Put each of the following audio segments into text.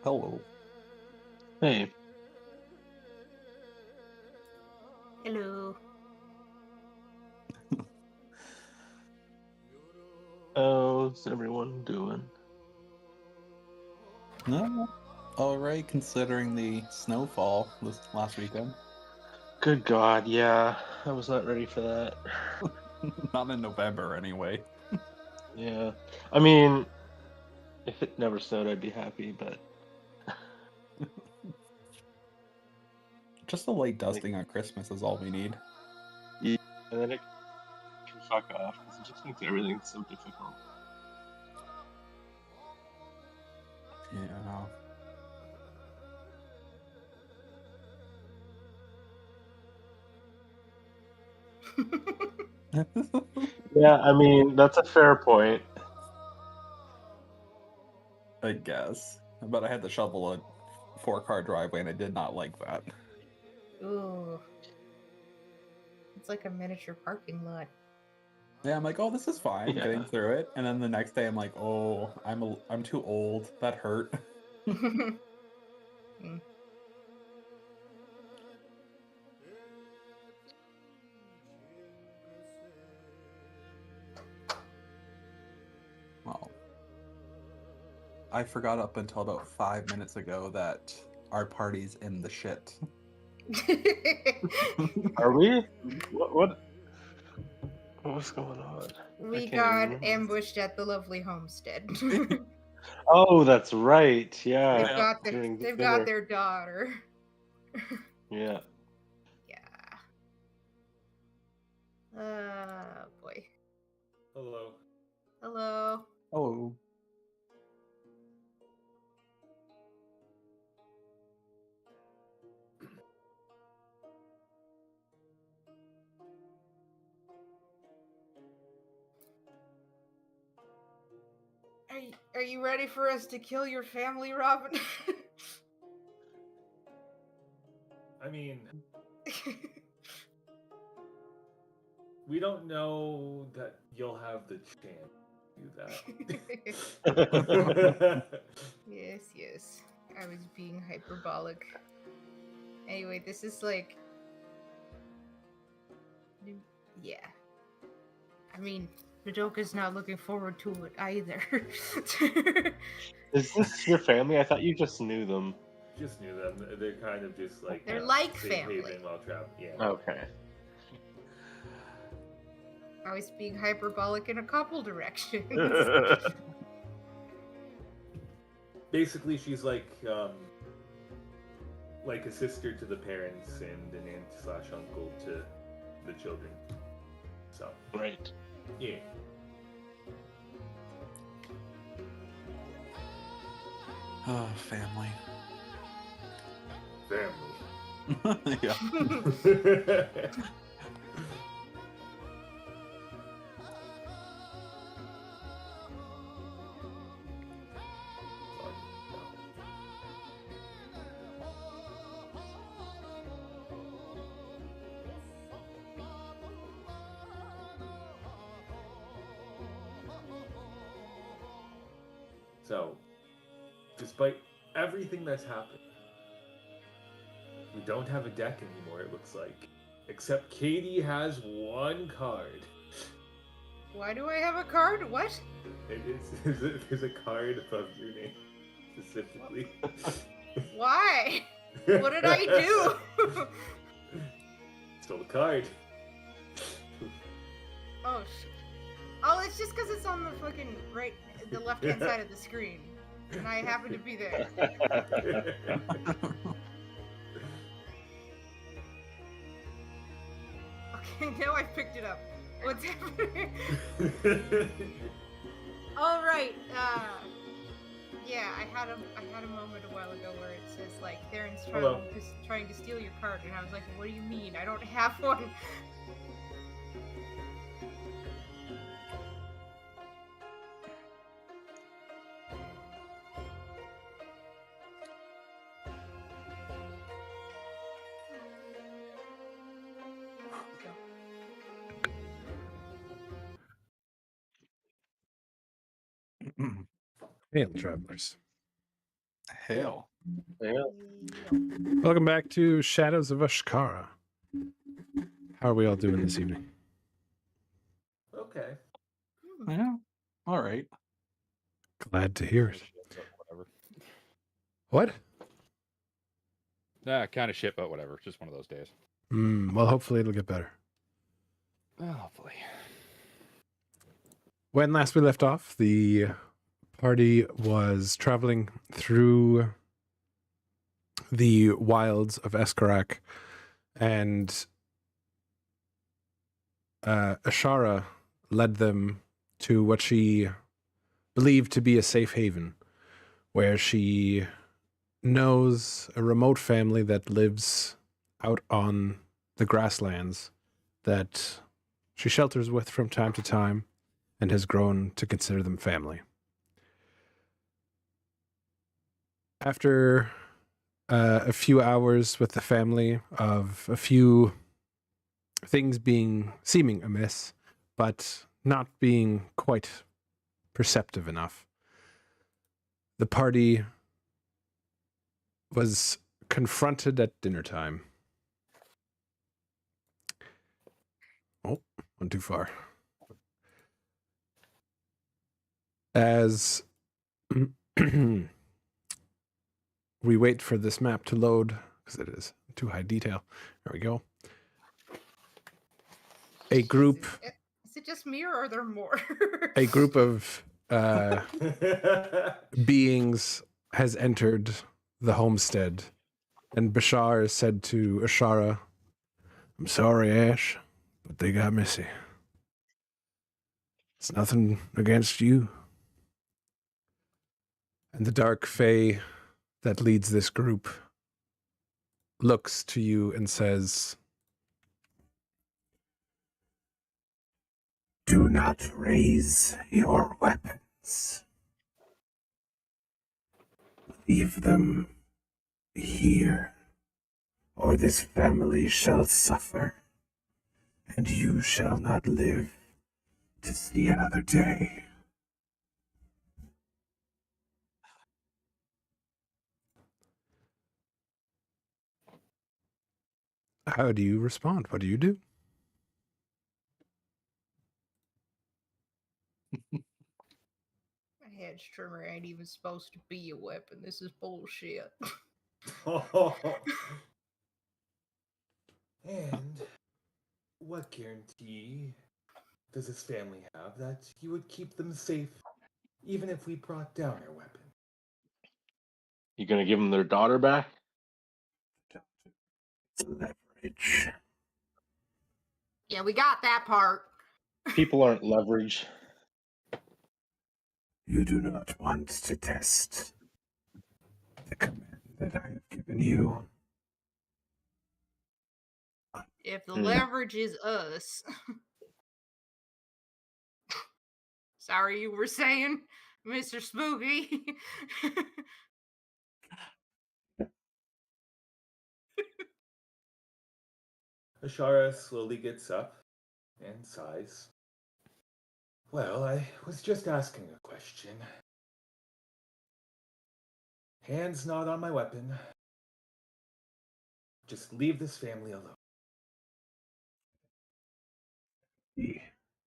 Hello. Hey, Hello. how's everyone doing? No, all right, considering the snowfall this last weekend. Good God, yeah, I was not ready for that. Not in November, anyway. Yeah, I mean, if it never snowed, I'd be happy, but Just a light like, dusting on Christmas is all we need. yeah, and then it can fuck off because it just makes everything so difficult. Yeah. Yeah, I mean, that's a fair point. I guess. But I had to shovel a 4-car driveway, and I did not like that. Ooh. It's like a miniature parking lot. Yeah, I'm like, oh, this is fine, Yeah, getting through it. And then the next day, I'm like, oh, I'm too old. That hurt. Mm. Well, I forgot up until about 5 minutes ago that our party's in the shit. are we? What was going on? I We can't even got remember. ambushed at the lovely homestead. Oh, that's right. Yeah, they've Yeah. got their during the they've dinner. got their daughter. Yeah. Yeah. Boy. Hello. Hello. Oh, Are you ready for us to kill your family, Robin? I mean, we don't know that you'll have the chance to do that. Yes. I was being hyperbolic. Anyway, this is like. Yeah. I mean, Madoka's not looking forward to it either. Is this your family? I thought you just knew them. Just knew them. They're kind of just like They're like safe family. haven while trapped. Yeah. Okay. I was being hyperbolic in a couple directions. Basically, she's like a sister to the parents and an aunt slash uncle to the children. So Right. yeah. oh, family. Family. Yeah. So, despite everything that's happened, we don't have a deck anymore, it looks like. Except Katie has one card. Why do I have a card? What? There's a card above your name, specifically. Why? What did I do? Stole a card. Oh, it's just because it's on the fucking the left-hand side of the screen. And I happen to be there. Okay, now I picked it up. What's happening? All right. Yeah, I had a moment a while ago where it says like Theron's trying to steal your card, and I was like, what do you mean? I don't have one. Hail, travelers. Hail. Yeah. Welcome back to Shadows of Ashkara. How are we all doing this evening? Okay. Yeah. All right. Glad to hear it. Whatever. What? Kind of shit, but whatever. Just one of those days. Well, hopefully it'll get better. Hopefully. When last we left off, the party was traveling through the wilds of Eskarak, and Ashara led them to what she believed to be a safe haven, where she knows a remote family that lives out on the grasslands that she shelters with from time to time and has grown to consider them family. After a few hours with the family of a few things seeming amiss, but not being quite perceptive enough, the party was confronted at dinner time. Oh, went too far. As we wait for this map to load, because it is too high detail. There we go. A group. Is it just me or are there more? A group of beings has entered the homestead, and Bashar said to Ashara, "I'm sorry, Ash, but they got messy. It's nothing against you." And the dark fae that leads this group looks to you and says, "Do not raise your weapons. Leave them here, or this family shall suffer, and you shall not live to see another day." how do you respond? What do you do? My hedge trimmer ain't even supposed to be a weapon. This is bullshit. And what guarantee does this family have that you would keep them safe even if we brought down our weapon? You gonna give them their daughter back? It's leverage. Yeah, we got that part. People aren't leverage. You do not want to test the command that I have given you. If the Hmm. leverage is us. Sorry, you were saying, Mr. Spooky. Ashara slowly gets up and sighs. Well, I was just asking a question. Hands not on my weapon. Just leave this family alone.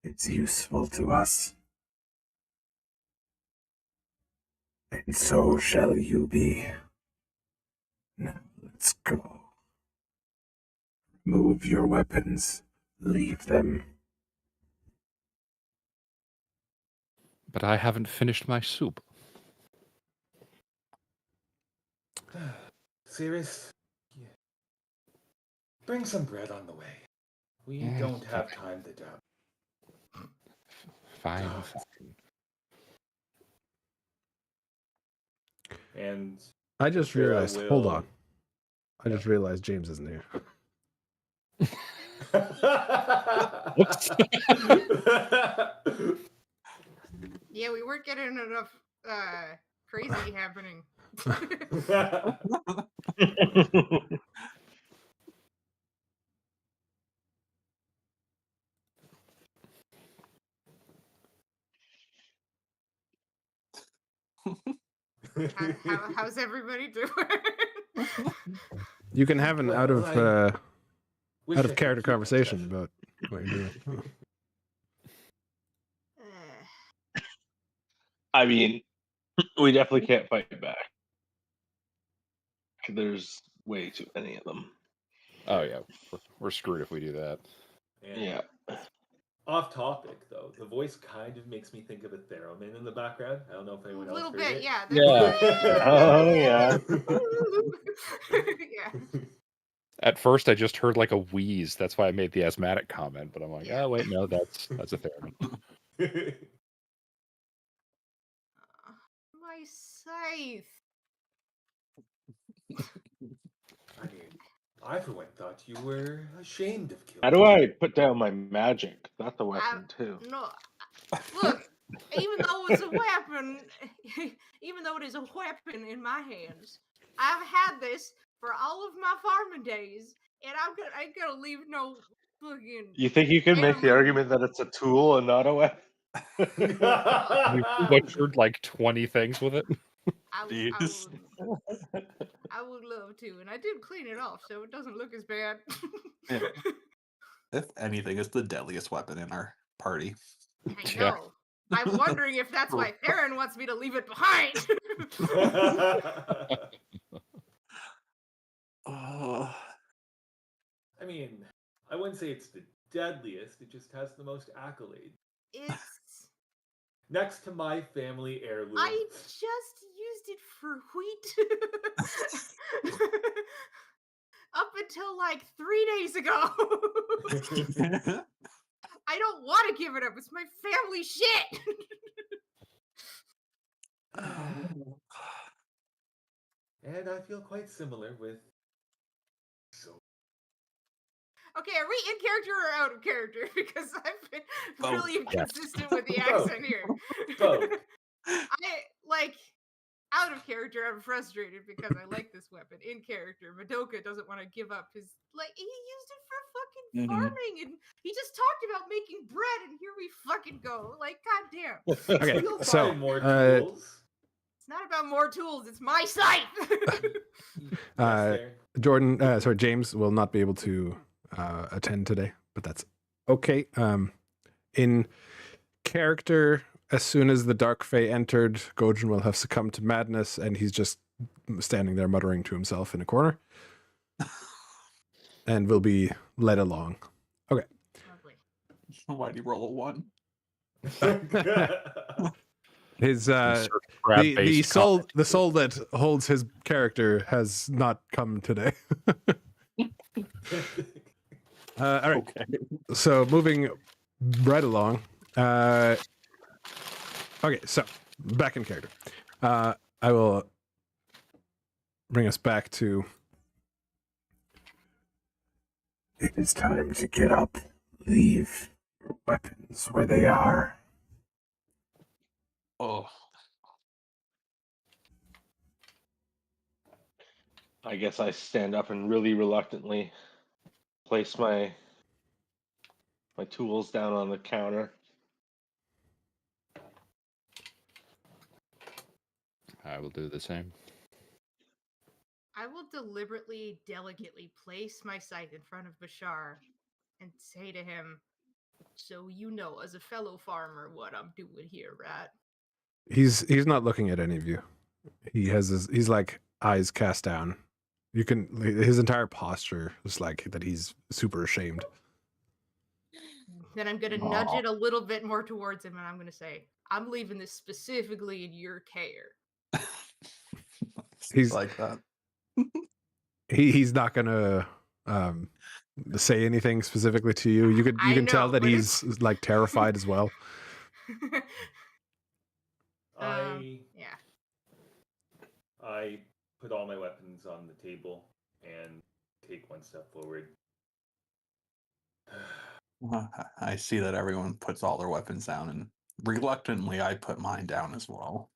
It's useful to us. And so shall you be. Now let's go. Move your weapons. Leave them. But I haven't finished my soup. Cirrus, bring some bread on the way. We Yeah, don't have fine. time to doubt. Fine. Oh. And I just Sarah realized, will- hold on. I just realized James isn't here. Whoops. Yeah, we weren't getting enough crazy happening. How's everybody doing? You can have an out Well, I wish I of could character keep my conversation session. about what you're doing. I mean, we definitely can't fight back. There's way too many of them. Oh yeah, we're screwed if we do that. And Yeah. off topic, though, the voice kind of makes me think of a theremin in the background. I don't know if anyone A else little heard bit, it. yeah. Yeah. Oh, yeah. Yeah. At first, I just heard like a wheeze. That's why I made the asthmatic comment. But I'm like, Yeah. oh wait, no, that's a theremin. My scythe. I mean, I for one thought you were ashamed of killing. How do I put down my magic? Not the weapon, too. No, look. Even though it's a weapon, even though it is a weapon in my hands, I've had this for all of my farming days, and I ain't gonna leave no fucking. You think you can make the animal- argument that it's a tool and not a weapon? You butchered like 20 things with it. Jeez. I would love to, and I did clean it off, so it doesn't look as bad. Yeah. If anything, it's the deadliest weapon in our party. I Yeah. know. I'm wondering if that's why Theron wants me to leave it behind. Oh, I mean, I wouldn't say it's the deadliest. It just has the most accolades. It's. Next to my family heirloom. I just used it for wheat. Up until like 3 days ago. I don't want to give it up. It's my family shit. And I feel quite similar with. So. Okay, are we in character or out of character? Because I've been Both. really inconsistent with the Both. accent here. Both. Out of character, I'm frustrated because I like this weapon. In character, Madoka doesn't want to give up his. He used it for fucking farming, and he just talked about making bread, and here we fucking go. Goddamn. Okay, You'll so find more tools. It's not about more tools, it's my scythe! Jordan, sorry, James will not be able to attend today, but that's okay. In character, as soon as the Dark Fae entered, Gojin will have succumbed to madness, and he's just standing there muttering to himself in a corner, and will be led along. Okay. Lovely. why'd he roll a 1? His Insert the crab-based soul comment. the soul that holds his character has not come today. All right. Okay. So moving right along. Okay, so back in character. I will bring us back to. It is time to get up. Leave your weapons where they are. Oh, I guess I stand up and really reluctantly place my tools down on the counter. I will do the same. I will deliberately, delicately place my scythe in front of Bashar and say to him, so you know, as a fellow farmer, what I'm doing here, right? He's not looking at any of you. He has he's like eyes cast down. You can his entire posture is like that. He's super ashamed. Then I'm going to nudge it a little bit more towards him, and I'm going to say, I'm leaving this specifically in your care. He's like that. he's not gonna say anything specifically to you. You can tell that he's like terrified as well. Yeah. I put all my weapons on the table and take one step forward. I see that everyone puts all their weapons down, and reluctantly, I put mine down as well.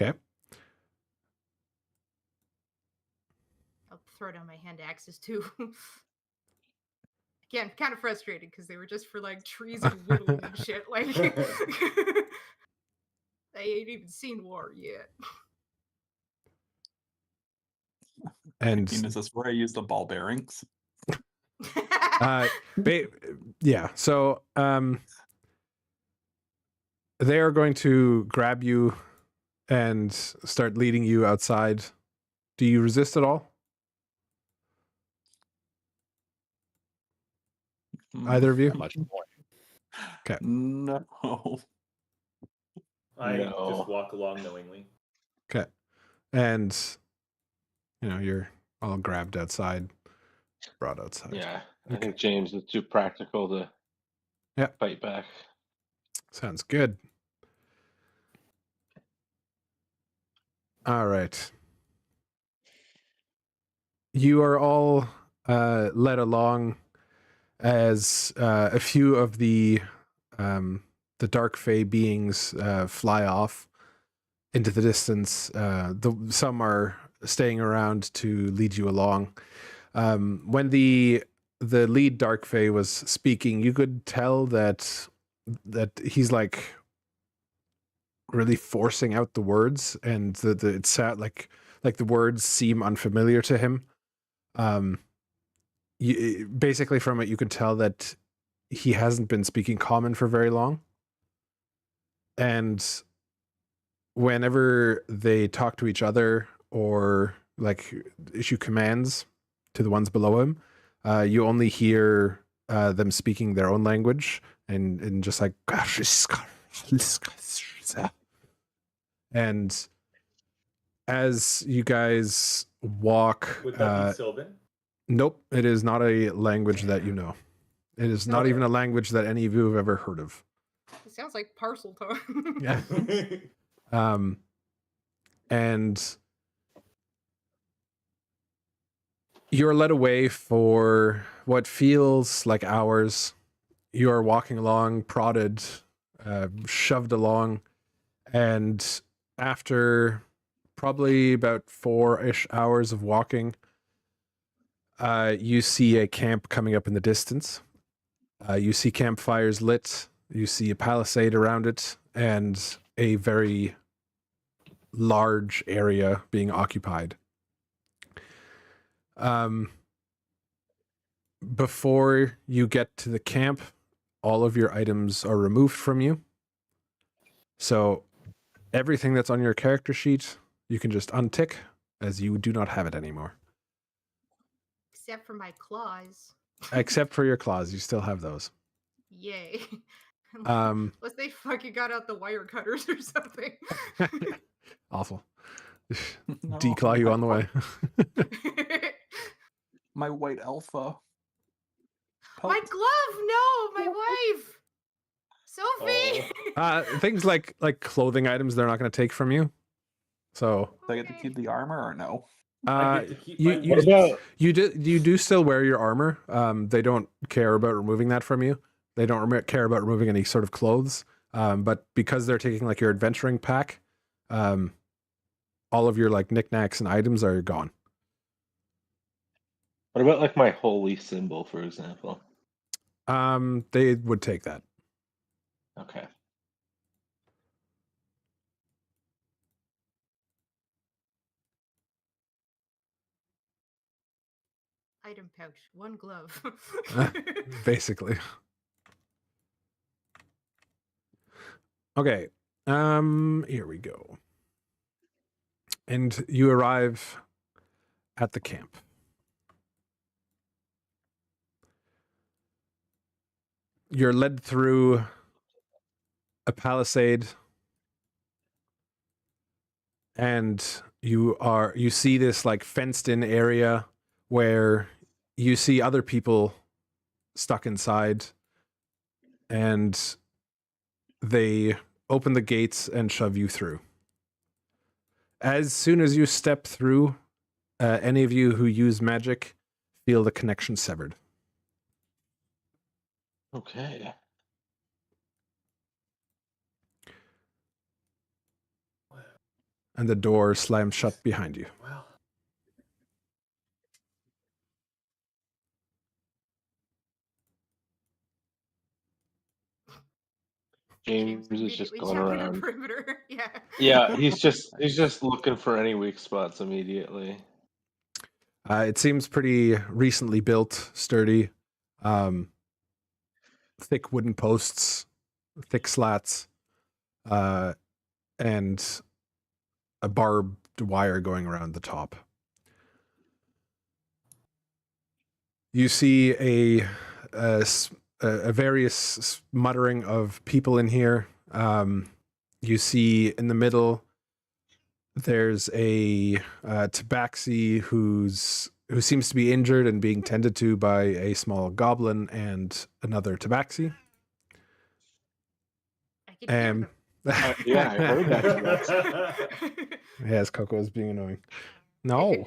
Okay. I'll throw down my hand axes too. I Again, kind of frustrated because they were just for like trees and whittling and shit. Like they ain't even seen war yet. And Is this where I use the ball bearings? yeah, so they are going to grab you and start leading you outside. Do you resist at all? Either of you? Not much more. Okay. No. I No. just walk along knowingly. Okay. And you're all grabbed outside, brought outside. Yeah, I Okay. think James is too practical to fight back. Sounds good. All right. You are all led along as a few of the dark fae beings fly off into the distance. Some are staying around to lead you along. When the lead dark fae was speaking, you could tell that he's like really forcing out the words, and it sound like the words seem unfamiliar to him. Basically from it you could tell that he hasn't been speaking common for very long, and whenever they talk to each other or like issue commands to the ones below him, you only hear them speaking their own language and just like, and as you guys walk, Would that be Sylvan? nope, it is not a language that you know. It is not even a language that any of you have ever heard of. It sounds like parcel talk. Yeah. And you're led away for what feels like hours. You are walking along, prodded, shoved along, and after probably about 4-ish hours of walking, you see a camp coming up in the distance. You see campfires lit. You see a palisade around it, and a very large area being occupied. Before you get to the camp, all of your items are removed from you. So everything that's on your character sheet, you can just untick, as you do not have it anymore. Except for my claws. Except for your claws, you still have those. Yay. Unless they fucking got out the wire cutters or something. Awful. No, Declaw you my on the way. My white alpha. My Pelt. glove, no, my wife. Sophie. Things like clothing items they're not going to take from you. So Do I get to keep the armor or no? I get to keep you my What about you do still wear your armor. They don't care about removing that from you. They don't care about removing any sort of clothes. But because they're taking like your adventuring pack, all of your like knickknacks and items are gone. what about like my holy symbol, for example? They would take that. Okay. Item pouch, one glove. Basically. Okay. Here we go. And you arrive at the camp. You're led through a palisade, and you see this like fenced in area where you see other people stuck inside, and they open the gates and shove you through. As soon as you step through, any of you who use magic feel the connection severed. Okay. And the door slams shut behind you. Well, James is just immediately going jump into around. perimeter. Yeah. Yeah, he's just looking for any weak spots immediately. It seems pretty recently built, sturdy. Thick wooden posts, thick slats, and a barbed wire going around the top. You see a various muttering of people in here. You see in the middle there's a tabaxi who seems to be injured and being tended to by a small goblin and another tabaxi. I can hear them. Yeah, I heard that. Yes, Coco is being annoying. No.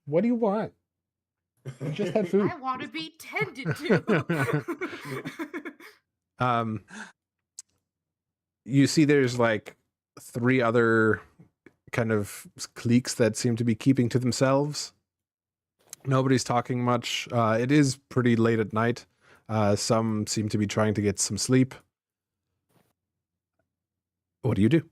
What do you want? You just had food. I want to be tended to. You see there's like 3 other kind of cliques that seem to be keeping to themselves. Nobody's talking much. It is pretty late at night. Some seem to be trying to get some sleep. What do you do?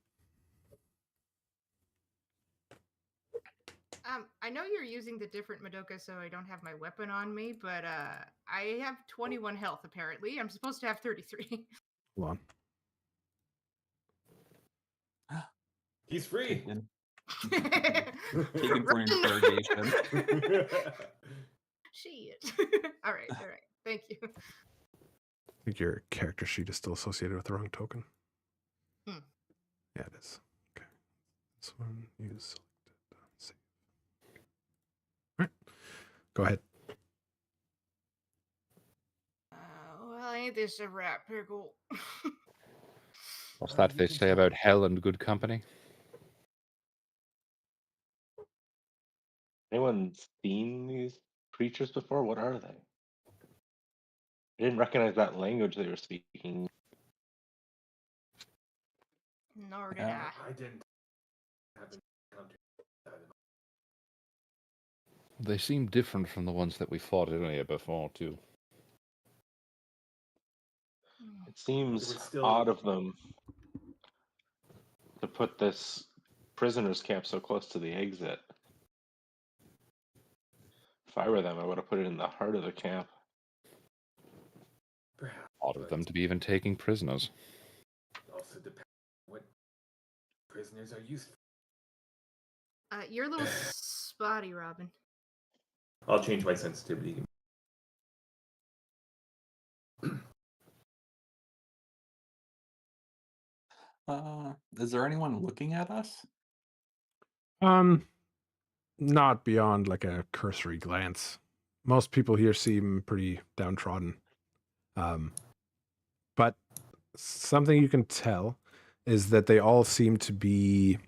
I know you're using the different Madoka, so I don't have my weapon on me, but I have 21 health apparently. I'm supposed to have 33. Hold on. He's free. Taken for interrogation. Shit. All right. Thank you. I think your character sheet is still associated with the wrong token. Hmm. Yeah, it is. Okay. This one use selected. Save. All right. Go ahead. Well, ain't this a rat pickle? What's that they say about hell and good company? Anyone seen these creatures before? What are they? I didn't recognize that language they were speaking. Nor did Yeah. I. I didn't have an encounter with that at all. They seem different from the ones that we fought in here before, too. It seems They were still- odd of them to put this prisoner's camp so close to the exit. If I were them, I would have put it in the heart of the camp. Perhaps, Odd of but them to be even taking prisoners. it also depends on what prisoners are used for. You're a little spotty, Robin. I'll change my sensitivity. Is there anyone looking at us? Not beyond like a cursory glance. Most people here seem pretty downtrodden. But something you can tell is that they all seem to be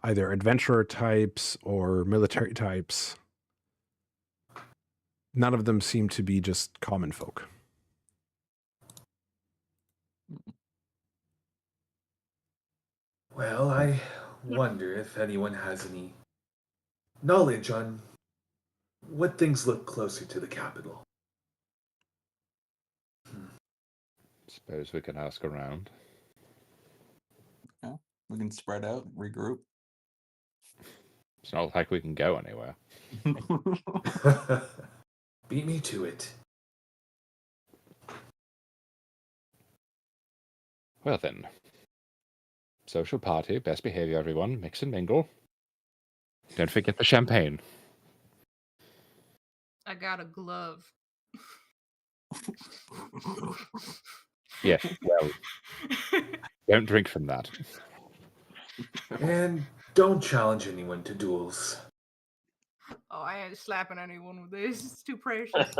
either adventurer types or military types. None of them seem to be just common folk. Well, I wonder if anyone has any knowledge on what things look closer to the capital. Suppose we can ask around. Yeah, we can spread out, regroup. It's not like we can go anywhere. Beat me to it. Well then. Social party, best behavior, everyone. Mix and mingle. Don't forget the champagne. I got a glove. Yeah, well, don't drink from that. And don't challenge anyone to duels. Oh, I ain't slapping anyone with this. It's too precious.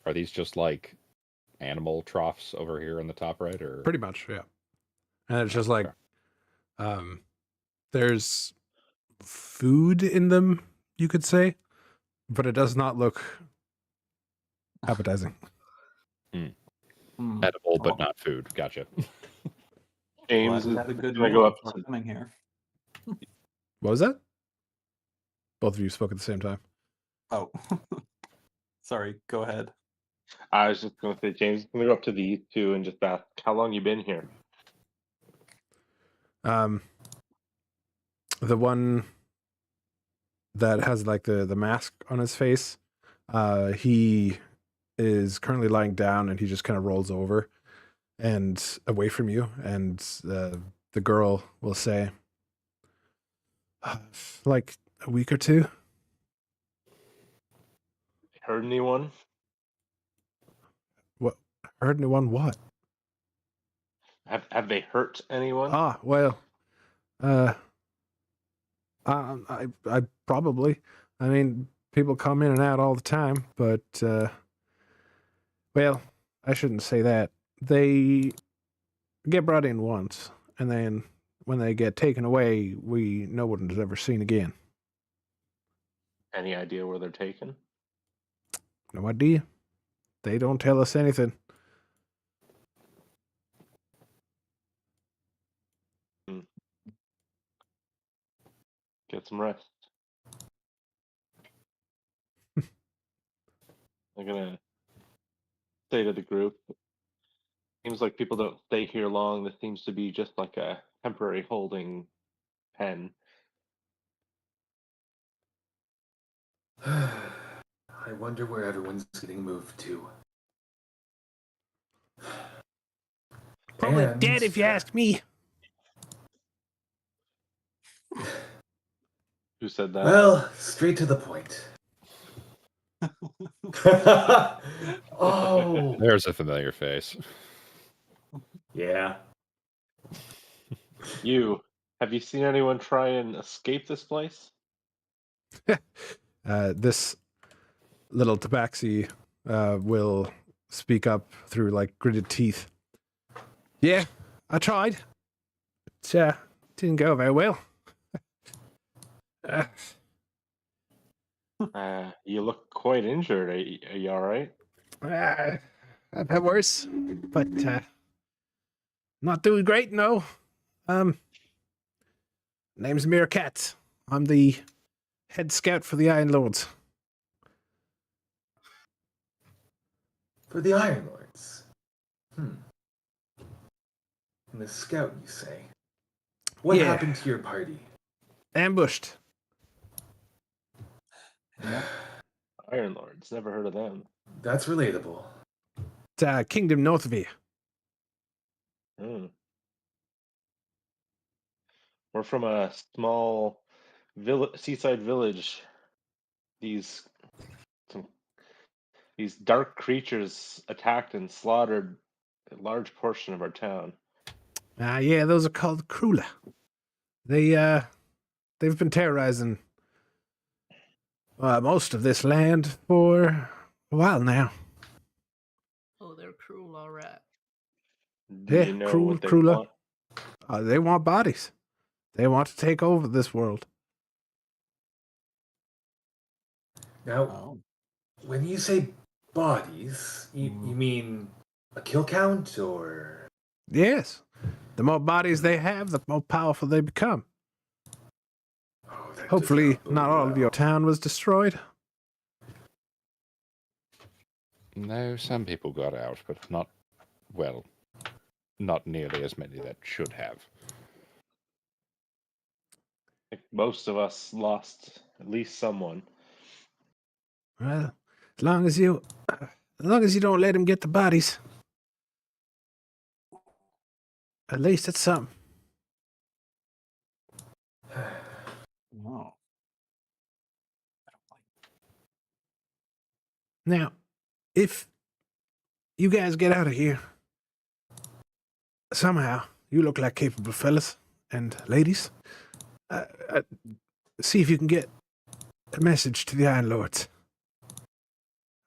Are these just like animal troughs over here on the top right, or Pretty much, yeah. And it's just like, there's food in them, you could say, but it does not look appetizing. edible but not food? Gotcha. James Glad we is had a good gonna meal go up before to coming here. What was that? Both of you spoke at the same time. Oh, Sorry, go ahead. I was just going to say, James, I'm going to go up to these two and just ask, how long you been here? The one that has like the mask on his face, he is currently lying down and he just kind of rolls over and away from you, and the girl will say, like a week or two. Heard anyone? What? Heard anyone? What? Have they hurt anyone? Ah, well, I probably. I mean, people come in and out all the time, but well, I shouldn't say that. They get brought in once, and then when they get taken away, no one is ever seen again. Any idea where they're taken? No idea. They don't tell us anything. Get some rest. I'm gonna say to the group, seems like people don't stay here long. This seems to be just like a temporary holding pen. I wonder where everyone's getting moved to. Probably And, dead if you ask me. Who said that? Well, straight to the point. Oh, There's a familiar face. yeah. Have you seen anyone try and escape this place? This little tabaxi will speak up through like gritted teeth. Yeah, I tried. It didn't go very well. You look quite injured. Are you all right? I've had worse, but not doing great. No. Name's Meerkat. I'm the head scout for the Iron Lords. For the Iron Lords. And the scout, you say? What Yeah. happened to your party? Ambushed. Iron Lords. Never heard of them. That's relatable. It's kingdom north of here. We're from a small seaside village. These dark creatures attacked and slaughtered a large portion of our town. Yeah, those are called Krula. They've been terrorizing most of this land for a while now. Oh, they're cruel, all right. Do Yeah, you know cruel, what they Krula. want? They want bodies. They want to take over this world. Now, when you say bodies, you mean a kill count, or? Yes. The more bodies they have, the more powerful they become. Oh, that does Hopefully, bode not all of well. your town was destroyed. No, some people got out, but not, well, not nearly as many that should have. I think most of us lost at least someone. Well, as long as you don't let him get the bodies, at least it's something. Wow. Now, if you guys get out of here, somehow, you look like capable fellas and ladies. See if you can get a message to the Iron Lords.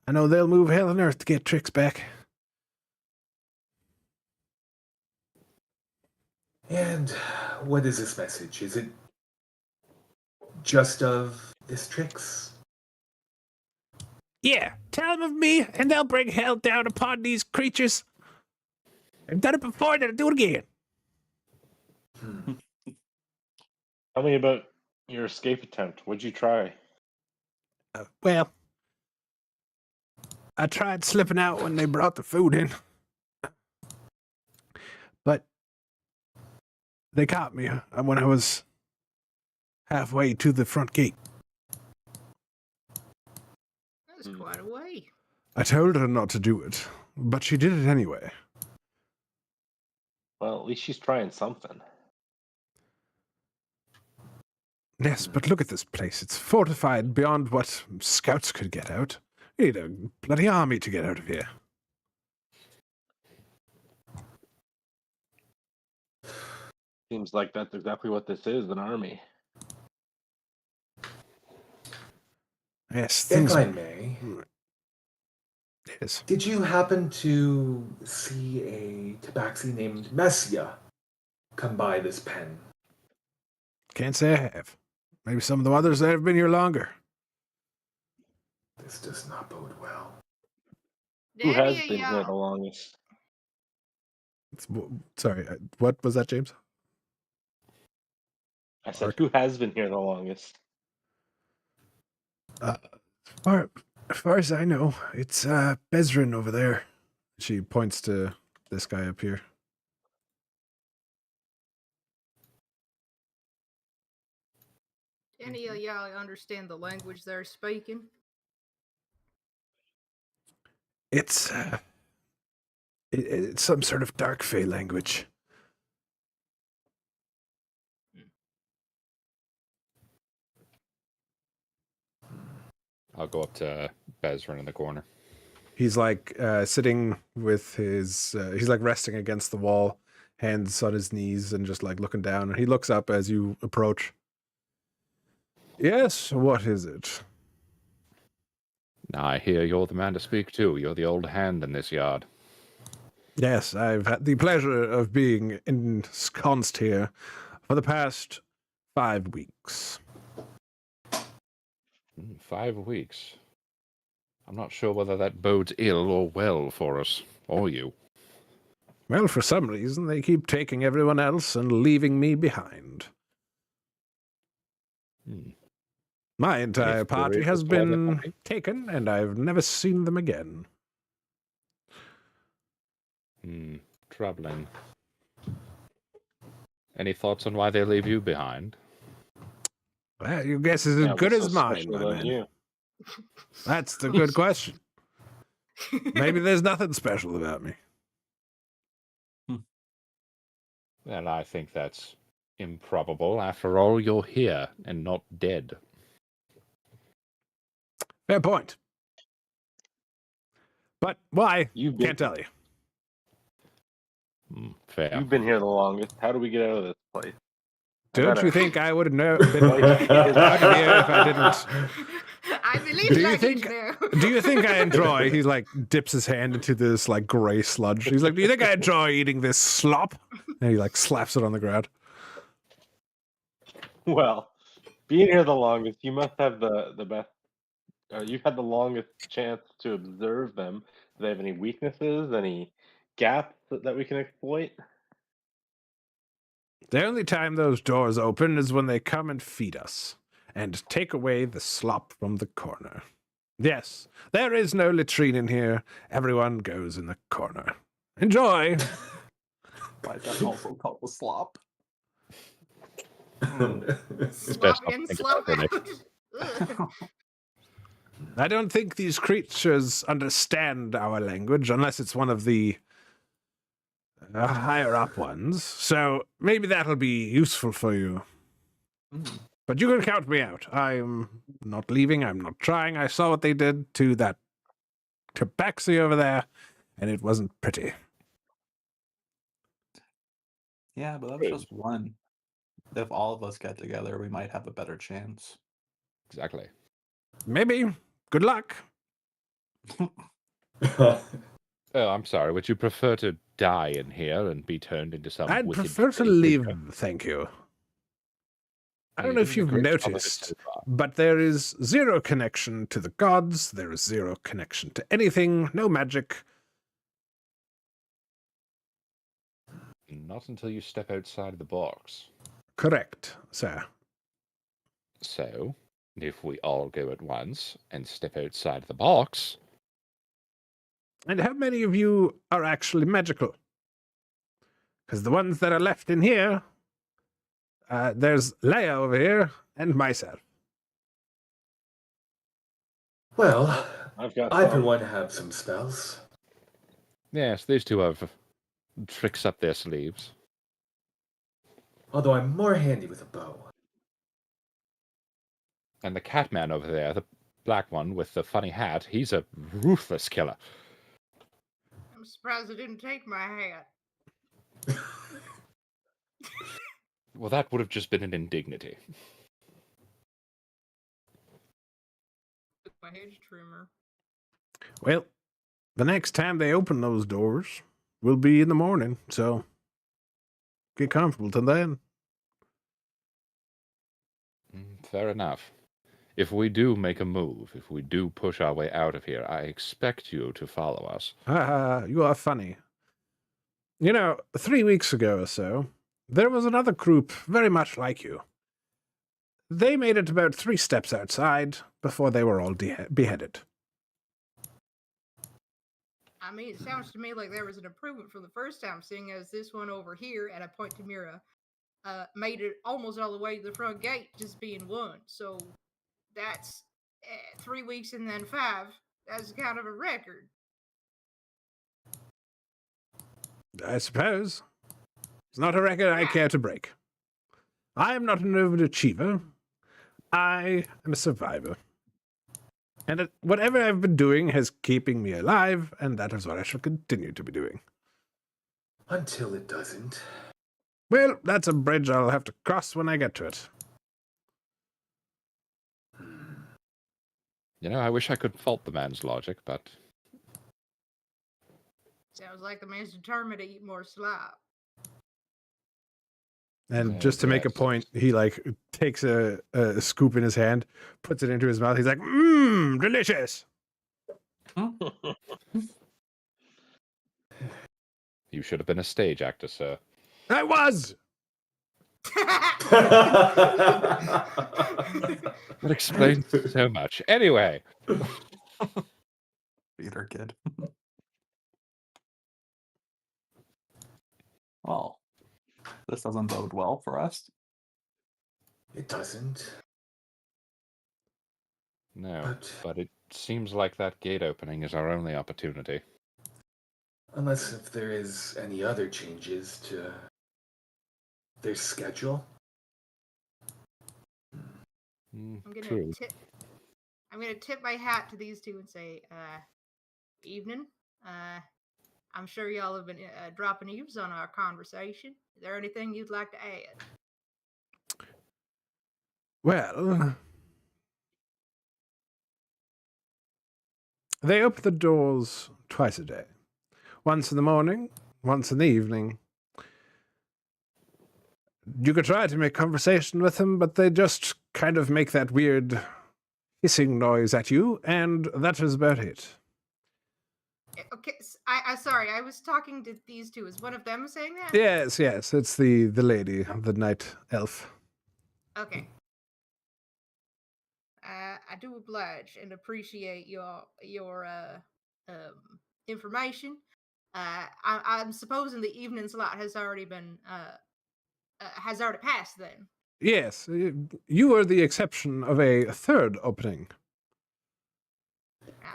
I know they'll move hell and earth to get Trix back. And what is this message? Is it just of this Trix? Yeah, tell them of me, and they'll bring hell down upon these creatures. I've done it before, they'll do it again. Tell me about your escape attempt. What'd you try? Well, I tried slipping out when they brought the food in. But they caught me when I was halfway to the front gate. That's quite a way. I told her not to do it, but she did it anyway. Well, at least she's trying something. Yes, but look at this place. It's fortified beyond what scouts could get out. You need a bloody army to get out of here. Seems like that's exactly what this is, an army. Yes, If things... I may, Yes. did you happen to see a tabaxi named Messia come by this pen? Can't say I have. Maybe some of the others that have been here longer. This does not bode well. Who has Daddy, been here the longest? Sorry, what was that, James? I said, who has been here the longest? As far as I know, it's Bezrin over there. She points to this guy up here. Any of y'all understand the language they're speaking? It's it's some sort of dark fae language. I'll go up to Bezrin in the corner. He's like sitting with his he's like resting against the wall, hands on his knees and just like looking down. And he looks up as you approach. Yes, what is it? Now I hear you're the man to speak to. You're the old hand in this yard. Yes, I've had the pleasure of being ensconced here for the past 5 weeks. 5 weeks. I'm not sure whether that bodes ill or well for us, or you. Well, for some reason, they keep taking everyone else and leaving me behind. My entire party has been taken, and I've never seen them again. Troubling. Any thoughts on why they leave you behind? Well, your guess is as good as mine, my man. You. That's the good question. Maybe there's nothing special about me. Well, I think that's improbable. After all, you're here and not dead. Fair point. But why? You've been, Can't tell you. Fair. You've been here the longest. How do we get out of this place? Don't you think I would have been out of here if I didn't? I believe Do you luggage think? now. Do you think I enjoy? He like dips his hand into this like gray sludge. He's like, "Do you think I enjoy eating this slop?" And he like slaps it on the ground. Well, being here the longest, you must have the best. You've had the longest chance to observe them. Do they have any weaknesses, any gaps that we can exploit? The only time those doors open is when they come and feed us and take away the slop from the corner. Yes, there is no latrine in here. Everyone goes in the corner. Enjoy. Why is that also called the slop? Slop in, slop out. Ugh. I don't think these creatures understand our language unless it's one of the higher up ones. So maybe that'll be useful for you. But you can count me out. I'm not leaving. I'm not trying. I saw what they did to that tabaxi over there, and it wasn't pretty. Yeah, but that was just one. If all of us get together, we might have a better chance. Exactly. Maybe. Good luck. Oh, I'm sorry. Would you prefer to die in here and be turned into some I'd wicked prefer to creature? leave, thank you. I don't know if You're you've doing a great job of it noticed, so far. but there is zero connection to the gods. There is zero connection to anything. No magic. Not until you step outside of the box. Correct, sir. So, if we all go at once and step outside the box, And how many of you are actually magical? Because the ones that are left in here, there's Leia over here and myself. Well, I've got I for some. one have some spells. Yes, these two have tricks up their sleeves. Although I'm more handy with a bow. And the cat man over there, the black one with the funny hat, he's a ruthless killer. I'm surprised I didn't take my hat. Well, that would have just been an indignity. With my hedge trimmer. Well, the next time they open those doors will be in the morning, so get comfortable till then. Fair enough. If we do make a move, if we do push our way out of here, I expect you to follow us. You are funny. You know, 3 weeks ago or so, there was another group very much like you. They made it about 3 steps outside before they were all beheaded. I mean, it sounds to me like there was an improvement from the first time, seeing as this one over here, and I point to Mira, made it almost all the way to the front gate, just being one. So that's 3 weeks and then 5. That's kind of a record. I suppose. It's not a record I care to break. I am not an overachiever. I am a survivor. And whatever I've been doing has keeping me alive, and that is what I shall continue to be doing. Until it doesn't. Well, that's a bridge I'll have to cross when I get to it. You know, I wish I could fault the man's logic, but Sounds like the man's determined to eat more slop. And just to make a yes. point, he takes a scoop in his hand, puts it into his mouth. He's like, delicious. you should have been a stage actor, sir. I was. That explains so much. Anyway. Theater kid. Well, this doesn't bode well for us. It doesn't. No, but it seems like that gate opening is our only opportunity. Unless if there is any other changes to their schedule. I'm gonna True. tip my hat to these two and say, evening. I'm sure y'all have been dropping eaves on our conversation. Is there anything you'd like to add? Well, they open the doors twice a day. Once in the morning, once in the evening. You could try to make conversation with them, but they just kind of make that weird hissing noise at you, and that is about it. Okay, sorry, I was talking to these two. Is one of them saying that? Yes, it's the lady, the night elf. Okay. I do oblige and appreciate your information. I'm supposing the evening slot has already been has already passed then. Yes, you are the exception of a third opening.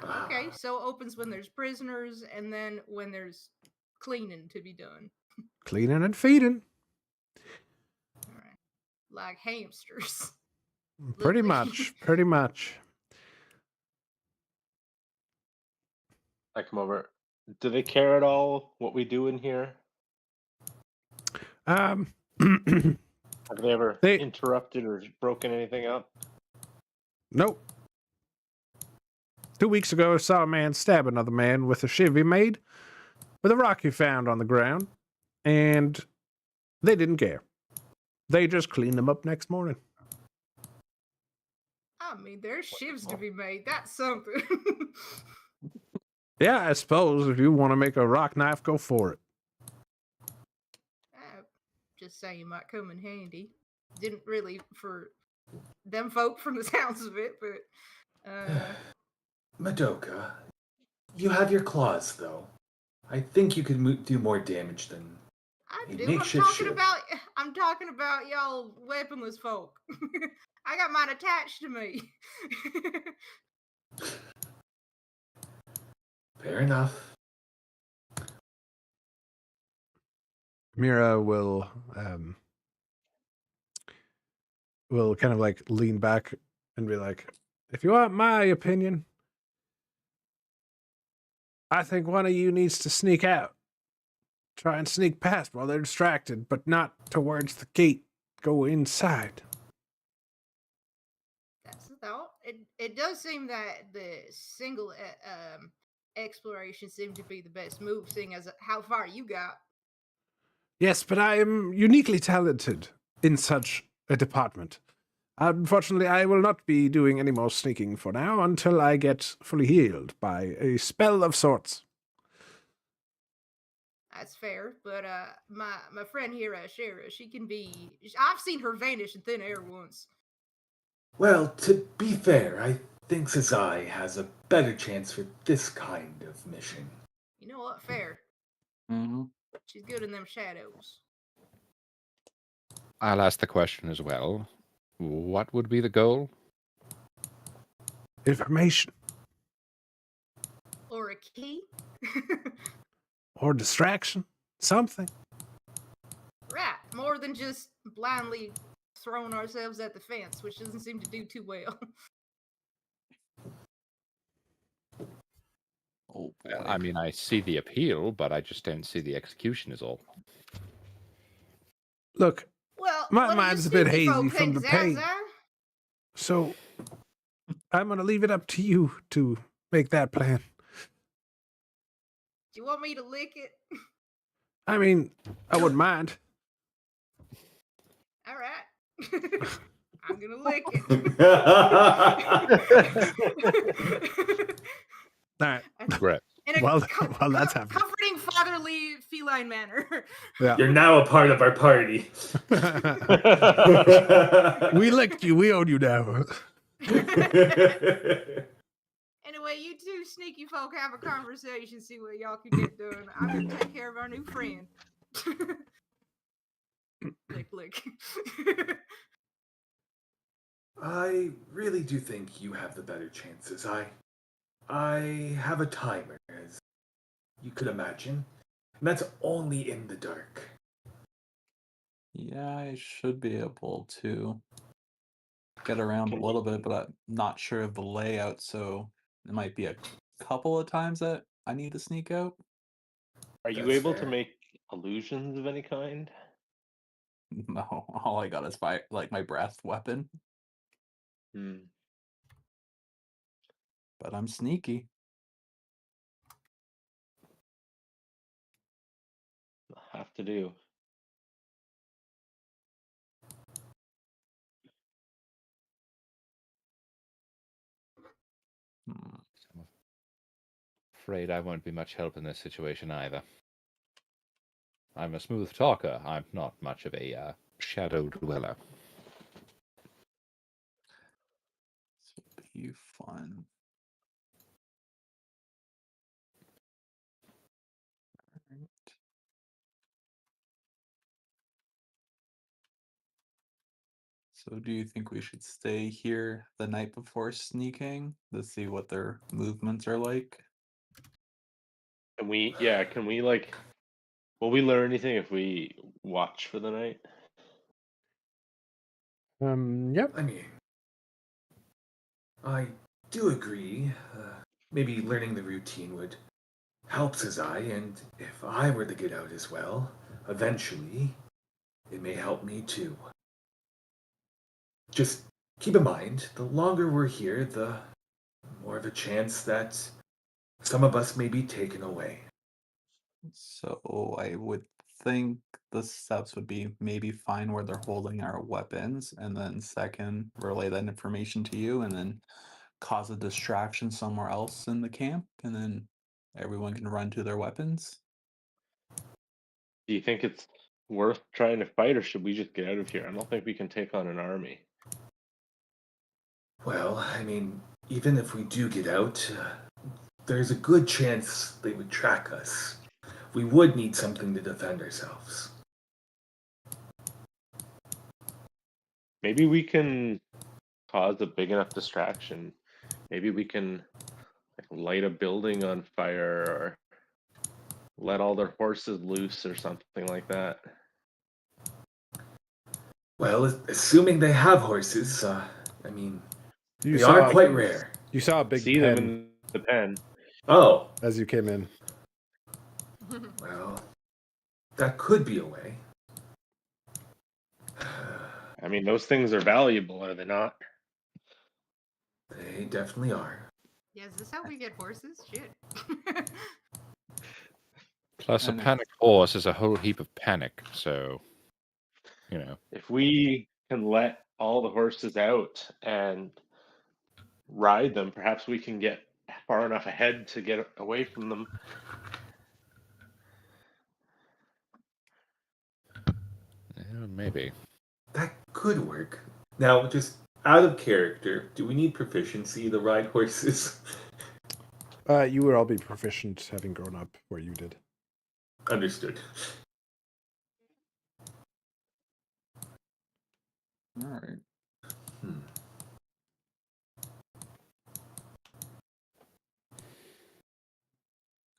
Okay, so opens when there's prisoners and then when there's cleaning to be done. Cleaning and feeding. All right. Like hamsters. Pretty Lovely. much. I come over. Do they care at all what we do in here? Um, Have they ever They- interrupted or broken anything up? Nope. 2 weeks ago, I saw a man stab another man with a shiv he made with a rock he found on the ground, and they didn't care. They just cleaned them up next morning. I mean, there's shivs to be made. That's something. Yeah, I suppose if you want to make a rock knife, go for it. Just saying, it might come in handy. Didn't really for them folk from the sounds of it, but Madoka, You have your claws, though. I think you could do more damage than I a do. makeshift shield. I'm talking about y'all weaponless folk. I got mine attached to me. Fair enough. Mira will kind of like lean back and be like, if you want my opinion, I think one of you needs to sneak out. Try and sneak past while they're distracted, but not towards the gate. Go inside. That's the thought. It does seem that the single exploration seemed to be the best move, seeing as how far you got. Yes, but I am uniquely talented in such a department. Unfortunately, I will not be doing any more sneaking for now until I get fully healed by a spell of sorts. That's fair, but my friend here, Ashkara, she can be. I've seen her vanish in thin air once. Well, to be fair, I think Sazai has a better chance for this kind of mission. You know what? Fair. Mm-hmm. She's good in them shadows. I'll ask the question as well. What would be the goal? Information Or a key. or distraction, something. Right. More than just blindly throwing ourselves at the fence, which doesn't seem to do too well. Oh boy. Well, I mean, I see the appeal, but I just don't see the execution is all. Look, Well, my what do mind's you a bit sneaky hazy folk from think, the pain, Zaza? so I'm going to leave it up to you to make that plan. Do you want me to lick it? I mean, I wouldn't mind. All right. I'm gonna lick it. All right. Great. In a Well, that's happening. comforting fatherly feline manner. Yeah. You're now a part of our party. We licked you. We own you now. Anyway, you two sneaky folk have a conversation, see what y'all can get done. I'm gonna take care of our new friend. Lick, lick. I really do think you have the better chances. I have a timer, as you could imagine, and that's only in the dark. Yeah, I should be able to get around a little bit, but I'm not sure of the layout, so it might be a couple of times that I need to sneak out. Are you That's able to fair. make illusions of any kind? No, all I got is my breath weapon, Hmm. but I'm sneaky. Have to do. Hmm. I'm afraid I won't be much help in this situation either. I'm a smooth talker. I'm not much of a shadow dweller. This will be fun. Alright. So do you think we should stay here the night before sneaking to see what their movements are like? Can we like, will we learn anything if we watch for the night? Yep. I mean, I do agree. Maybe learning the routine would help Sazai, and if I were to get out as well, eventually, it may help me too. Just keep in mind, the longer we're here, the more of a chance that some of us may be taken away. So I would think the steps would be maybe find where they're holding our weapons, and then second, relay that information to you, and then cause a distraction somewhere else in the camp, and then everyone can run to their weapons. Do you think it's worth trying to fight, or should we just get out of here? I don't think we can take on an army. Well, I mean, even if we do get out, there's a good chance they would track us. We would need something to defend ourselves. Maybe we can cause a big enough distraction. Maybe we can light a building on fire or let all their horses loose or something like that. Well, assuming they have horses, I mean, You they are saw quite rare. you saw a big See them pen in the pen. Oh, as you came in. well, that could be a way. I mean, those things are valuable, are they not? They definitely are. Yeah, is this how we get horses? Shit. Plus, a And panicked horse is a whole heap of panic. So, you know, If we can let all the horses out and ride them, perhaps we can get far enough ahead to get away from them. maybe. That could work. Now, just out of character, do we need proficiency to ride horses? You would all be proficient having grown up where you did. Understood. all right. Hmm.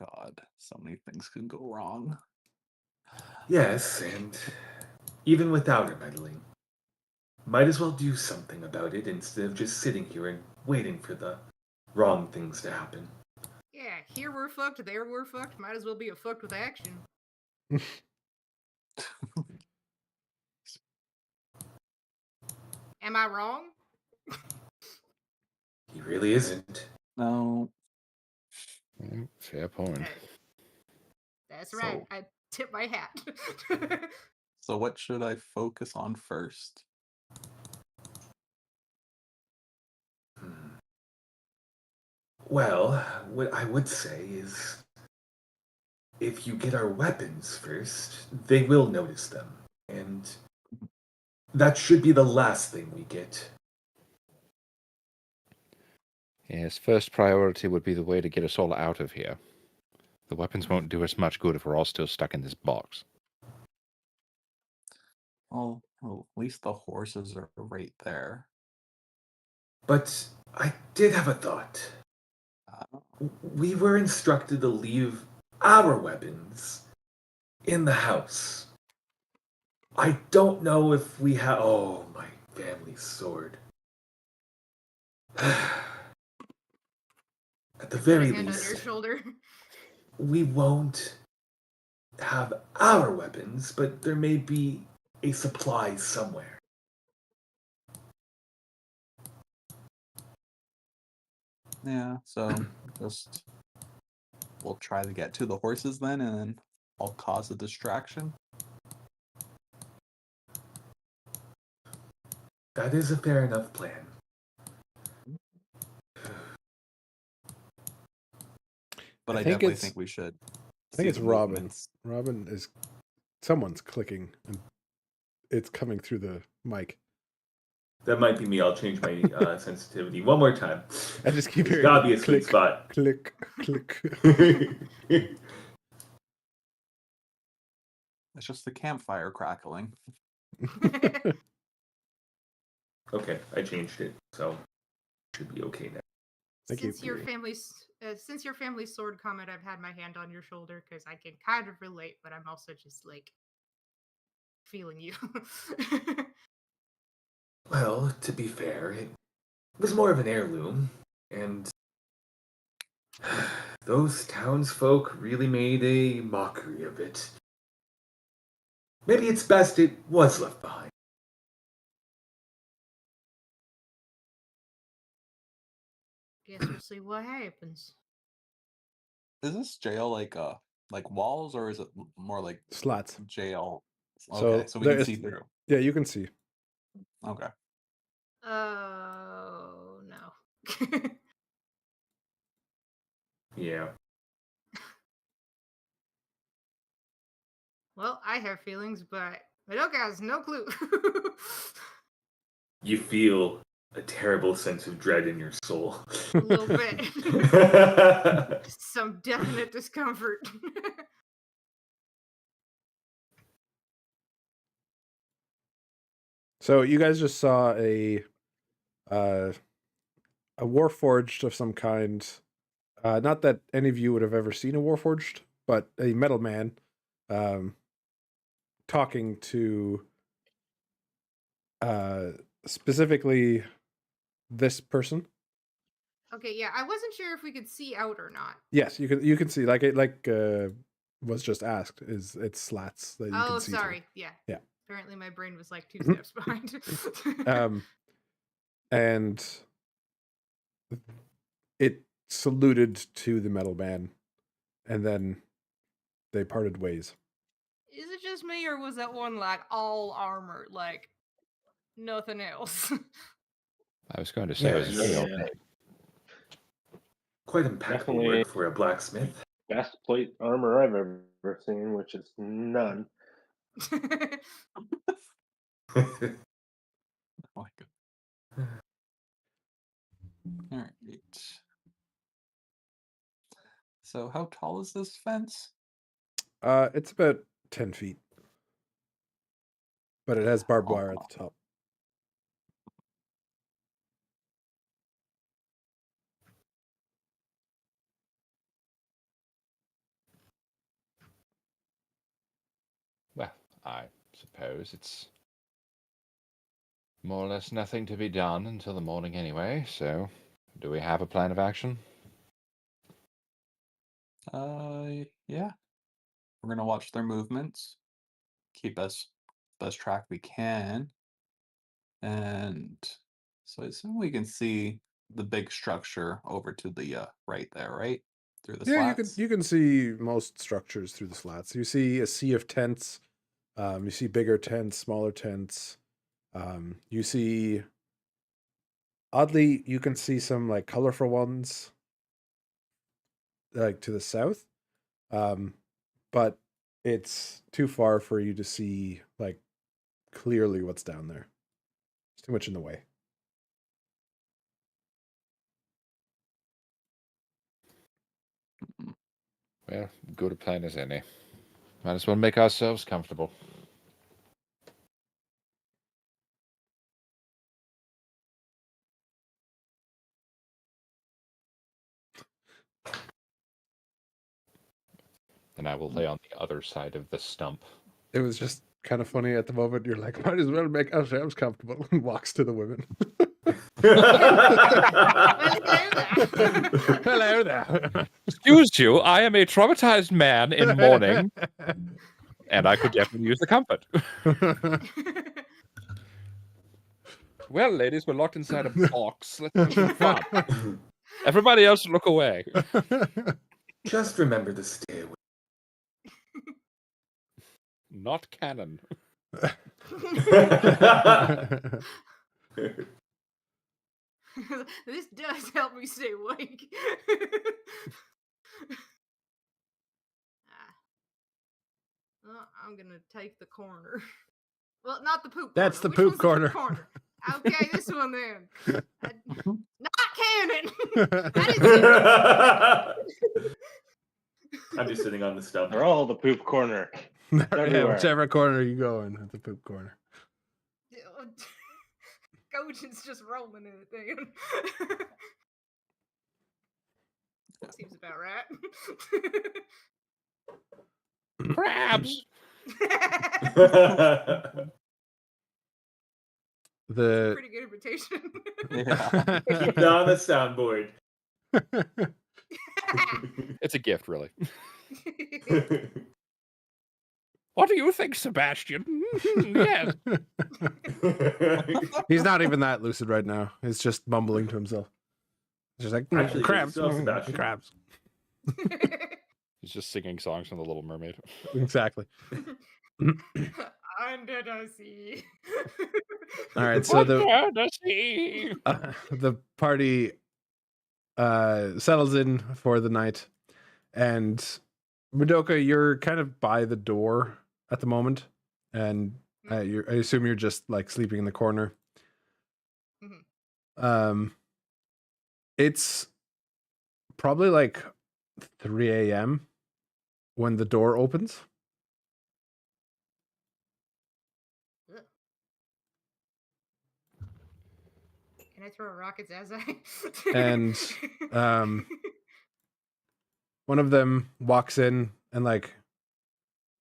God, so many things can go wrong. Yes, and even without her meddling, might as well do something about it instead of just sitting here and waiting for the wrong things to happen. Yeah, here we're fucked, there we're fucked. Might as well be a fucked with action. Am I wrong? He really isn't. No. Fair point. That's right. So- I tip my hat. So what should I focus on first? Hmm. Well, what I would say is if you get our weapons first, they will notice them. And that should be the last thing we get. Yes, first priority would be the way to get us all out of here. The weapons won't do us much good if we're all still stuck in this box. Well, at least the horses are right there. But I did have a thought. Uh, We were instructed to leave our weapons in the house. I don't know if we have. Oh, my family's sword. At the Put a very hand on your least, shoulder. we won't have our weapons, but there may be a supply somewhere. yeah, so just we'll try to get to the horses then, and then I'll cause a distraction. That is a fair enough plan. But I I, think definitely it's- think we should. I think see it's the Robin. movements. Robin is someone's clicking and it's coming through the mic. That might be me. I'll change my sensitivity one more time. I just keep There's hearing gotta be a sweet click, spot. click, click. It's just the campfire crackling. Okay, I changed it, so should be okay now. Thank you. Since your family's sword comment, I've had my hand on your shoulder because I can kind of relate, but I'm also just like feeling you. Well, to be fair, it was more of an heirloom, and those townsfolk really made a mockery of it. Maybe it's best it was left behind. Guess we'll see what happens. Is this jail like walls, or is it more like Slats. jail? So Okay, so we there can is- see through. Yeah, you can see. Okay. Oh no. Yeah. Well, I have feelings, but Madoka has no clue. You feel a terrible sense of dread in your soul. A little bit. Some definite discomfort. So you guys just saw a warforged of some kind. Not that any of you would have ever seen a warforged, but a metal man talking to specifically this person. Okay, yeah, I wasn't sure if we could see out or not. Yes, you can see like it was just asked. It's slats that you can see. Sorry. Through. Yeah. Yeah. Apparently my brain was like 2 Mhm. steps behind. And it saluted to the metal man, and then they parted ways. Is it just me, or was that one like all armor, like nothing else? I was going to say, it was very Yeah. okay. Quite impactful Definitely. work for a blacksmith. Best plate armor I've ever seen, which is none. Oh my god. All right. So how tall is this fence? It's about 10 feet, but it has barbed wire at Oh, the top. Well, I suppose it's more or less nothing to be done until the morning anyway, so do we have a plan of action? yeah. We're gonna watch their movements, keep us best track we can, and so I assume we can see the big structure over to the right there, right? Through the Yeah, slats. you can see most structures through the slats. You see a sea of tents. You see bigger tents, smaller tents. You see, oddly, you can see some like colorful ones, like to the south. But it's too far for you to see like clearly what's down there. It's too much in the way. Well, good a plan as any. Might as well make ourselves comfortable. And I will lay on the other side of the stump. It was just kind of funny at the moment. You're like, might as well make ourselves comfortable, and walks to the women. Hello there. Excuse you, I am a traumatized man in mourning, and I could definitely use the comfort. Well, ladies, we're locked inside a box. Let's have some fun. Everybody else look away. Just remember to stay away. Not canon. This does help me stay awake. Well, I'm gonna take the corner. Well, not the poop. That's corner. the Which poop one's the corner. Okay, this one then. Not canon. That is I'm just sitting on the stump. They're all the poop corner. Yeah, Everywhere. whichever corner you go in, at the poop corner. Gojin's just rolling in it then. Seems about right. Crabs! The Pretty good imitation. Yeah. Keep that on the soundboard. It's a gift, really. What do you think, Sebastian? Yes. He's not even that lucid right now. He's just mumbling to himself. He's just like, Actually, crabs, yourself, Sebastian." crabs. He's just singing songs from The Little Mermaid. Exactly. Under the sea. All right, so Under the sea. the party settles in for the night, and Madoka, you're kind of by the door at the moment, and I assume you're just like sleeping in the corner. Mhm. It's probably like 3 a.m. when the door opens. Ugh. Can I throw rockets as I? And one of them walks in and like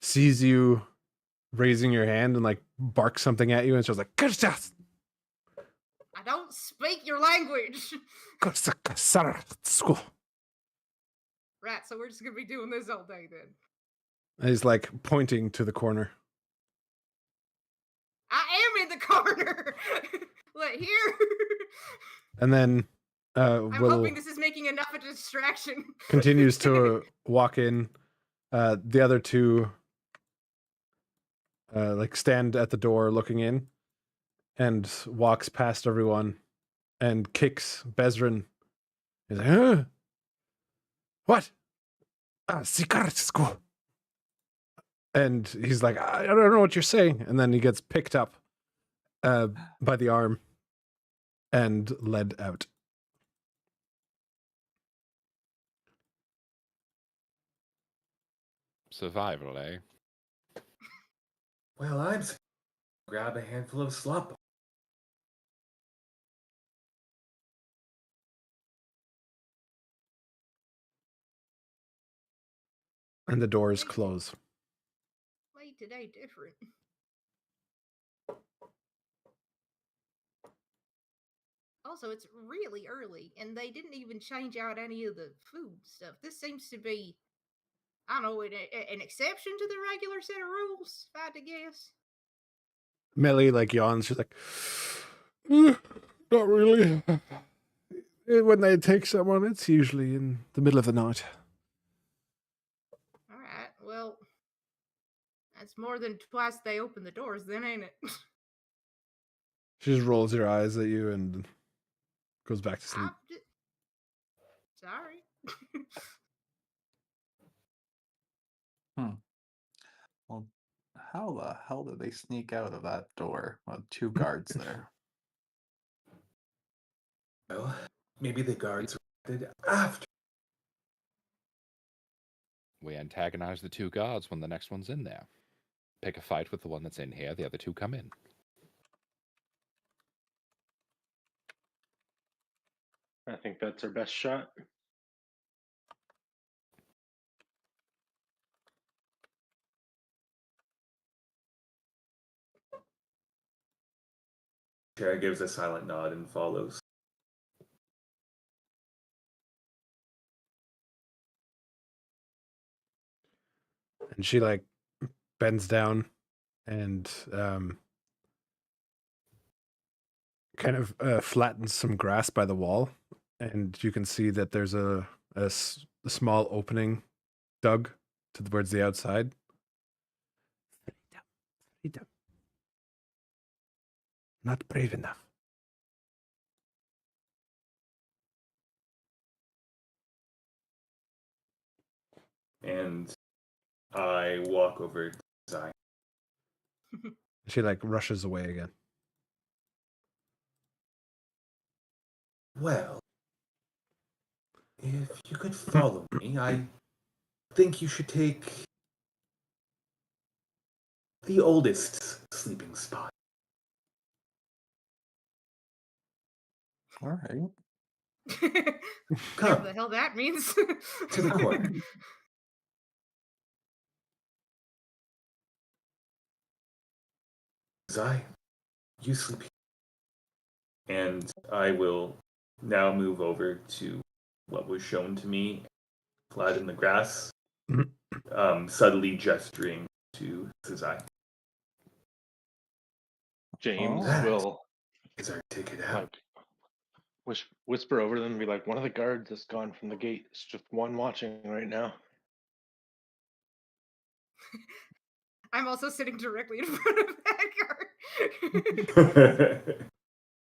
sees you raising your hand and like barks something at you, and she's like, I don't speak your language. Tsutsiko. Right, so we're just gonna be doing this all day then. And he's like pointing to the corner. I am in the corner. Look here. And then I'm Will hoping this is making enough of a distraction. continues to walk in. The other two like stand at the door looking in, and walks past everyone and kicks Bezrin. He's like, huh? What? Sikarsko. And he's like, I don't know what you're saying. And then he gets picked up by the arm and led out. Survival, eh? Well, I'm grab a handful of slop. And the doors close. Played today different. Also, it's really early, and they didn't even change out any of the food stuff. This seems to be, I don't know, an exception to the regular set of rules, if I had to guess. Melly like yawns. She's like, not really. When they take someone, it's usually in the middle of the night. All right, well, that's more than twice they open the doors, then, ain't it? She just rolls her eyes at you and goes back to sleep. Sorry. Well, how the hell did they sneak out of that door with 2 guards there? Well, maybe the guards did after. We antagonize the 2 guards when the next one's in there. Pick a fight with the one that's in here, the other 2 come in. I think that's our best shot. Ashkara gives a silent nod and follows. And she like bends down and kind of flattens some grass by the wall, and you can see that there's a small opening dug towards the outside. Freedom. Not brave enough. And I walk over to Zion. She like rushes away again. Well, if you could follow me, I think you should take the oldest sleeping spot. All right. Whatever the hell that means. To the corner. Zion, you sleep here. And I will now move over to what was shown to me, flat in the grass, subtly gesturing to Zion. James Oh. will Is our ticket out? like whisper over them and be like, one of the guards has gone from the gate. It's just one watching right now. I'm also sitting directly in front of that guard.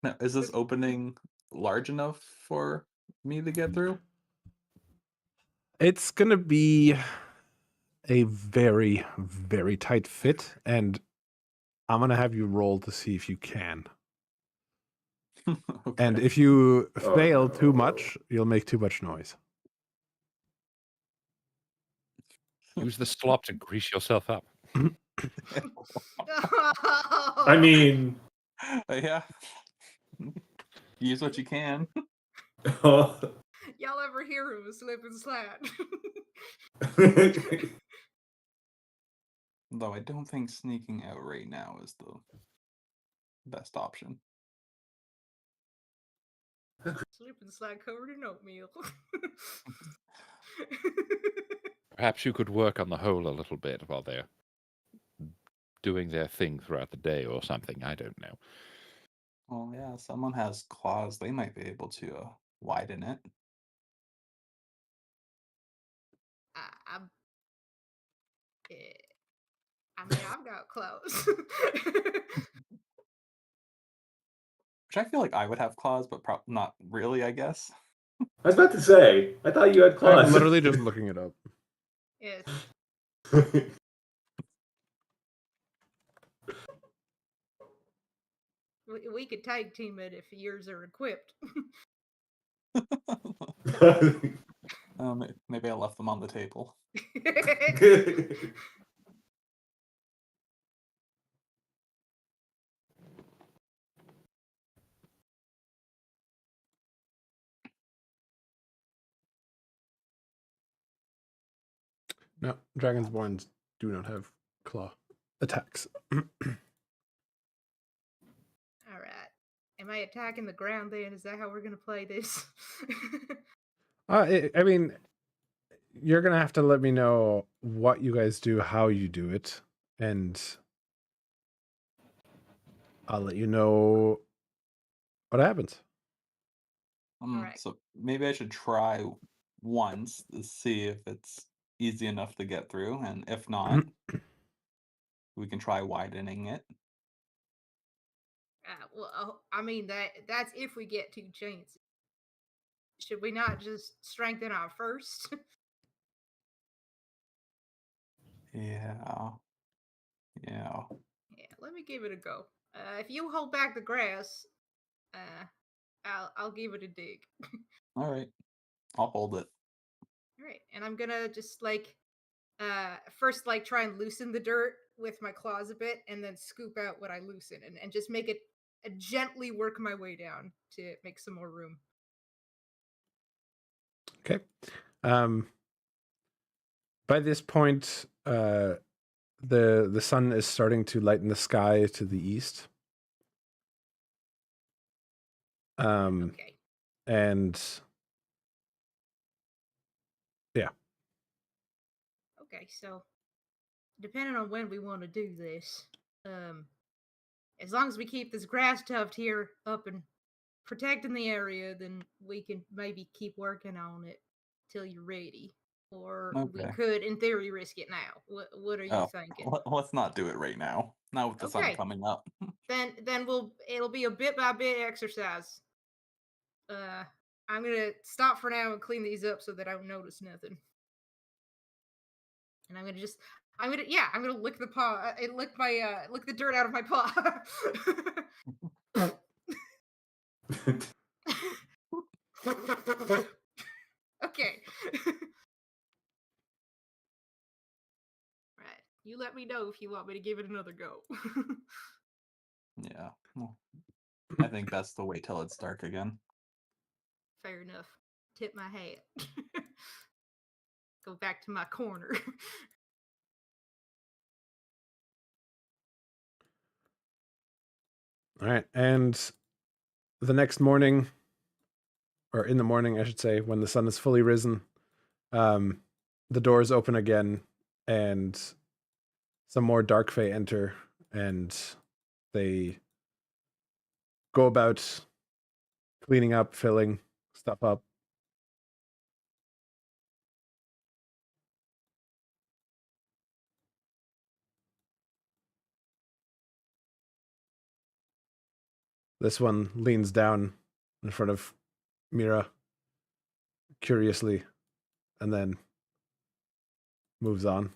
Now, is this opening large enough for me to get through? It's gonna be a very, very tight fit, and I'm gonna have you roll to see if you can. And Okay. if you Oh, fail too no. much, you'll make too much noise. Use the slop to grease yourself up. I mean, Yeah. Use what you can. oh, Y'all ever hear of a slip and slide? Though I don't think sneaking out right now is the best option. Slip and slide covered in oatmeal. Perhaps you could work on the hole a little bit while they're doing their thing throughout the day or something. I don't know. Well, yeah, someone has claws. They might be able to widen it. I'm, I mean, I've got clothes. Which I feel like I would have claws, but not really, I guess. I was about to say, I thought you had claws. I'm literally just looking it up. Yes. We could tag team it if yours are equipped. Maybe I left them on the table. No, Dragonsborns do not have claw attacks. All right. Am I attacking the ground then? Is that how we're gonna play this? I mean, you're gonna have to let me know what you guys do, how you do it, and I'll let you know what happens. Alright. So maybe I should try once to see if it's easy enough to get through, and if not, we can try widening it. Well, I mean that's if we get 2 chances. Should we not just strengthen our first? Yeah. Yeah. Yeah, let me give it a go. If you hold back the grass, I'll give it a dig. All right. I'll hold it. All right, and I'm gonna just first try and loosen the dirt with my claws a bit, and then scoop out what I loosen, and just make it gently work my way down to make some more room. Okay. By this point, the sun is starting to lighten the sky to the east. Okay. And yeah. Okay, so depending on when we want to do this, as long as we keep this grass tuft here up and protecting the area, then we can maybe keep working on it till you're ready. Or we Okay. could, in theory, risk it now. What are you Oh, thinking? let's not do it right now. Not with the sun Okay. coming up. Then it'll be a bit by bit exercise. I'm gonna stop for now and clean these up so that I don't notice nothing. And I'm gonna lick the paw, lick the dirt out of my paw. Okay. Right. You let me know if you want me to give it another go. Yeah. Well, I think best to wait till it's dark again. Fair enough. Tip my hat. Go back to my corner. All right. And the next morning, or in the morning, I should say, when the sun is fully risen, the doors open again, and some more dark fae enter, and they go about cleaning up, filling stuff up. This one leans down in front of Mira curiously, and then moves on.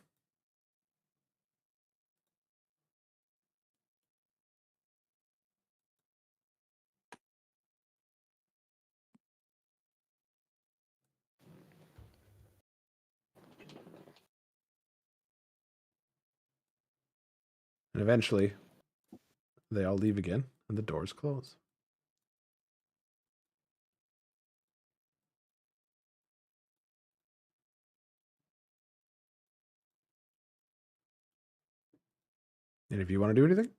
And eventually, they all leave again, and the doors close. And if you want to do anything,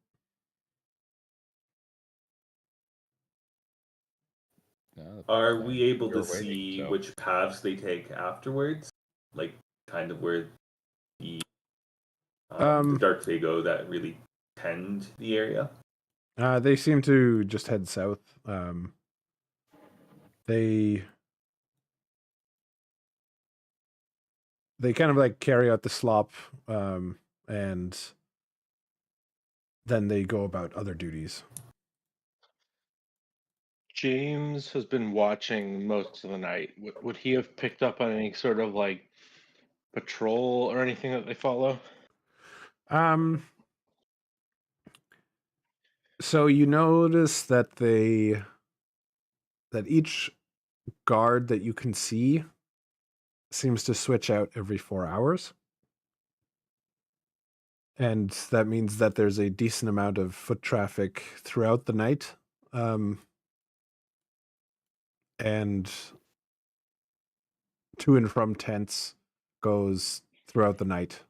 No, Are we able to you're waiting, see so- which paths they take afterwards? Like, kind of where the dark Fago that really tend the area? they seem to just head south. They kind of like carry out the slop, and then they go about other duties. James has been watching most of the night. Would he have picked up on any sort of like patrol or anything that they follow? So you notice that each guard that you can see seems to switch out every 4 hours. And that means that there's a decent amount of foot traffic throughout the night. And to and from tents goes throughout the night.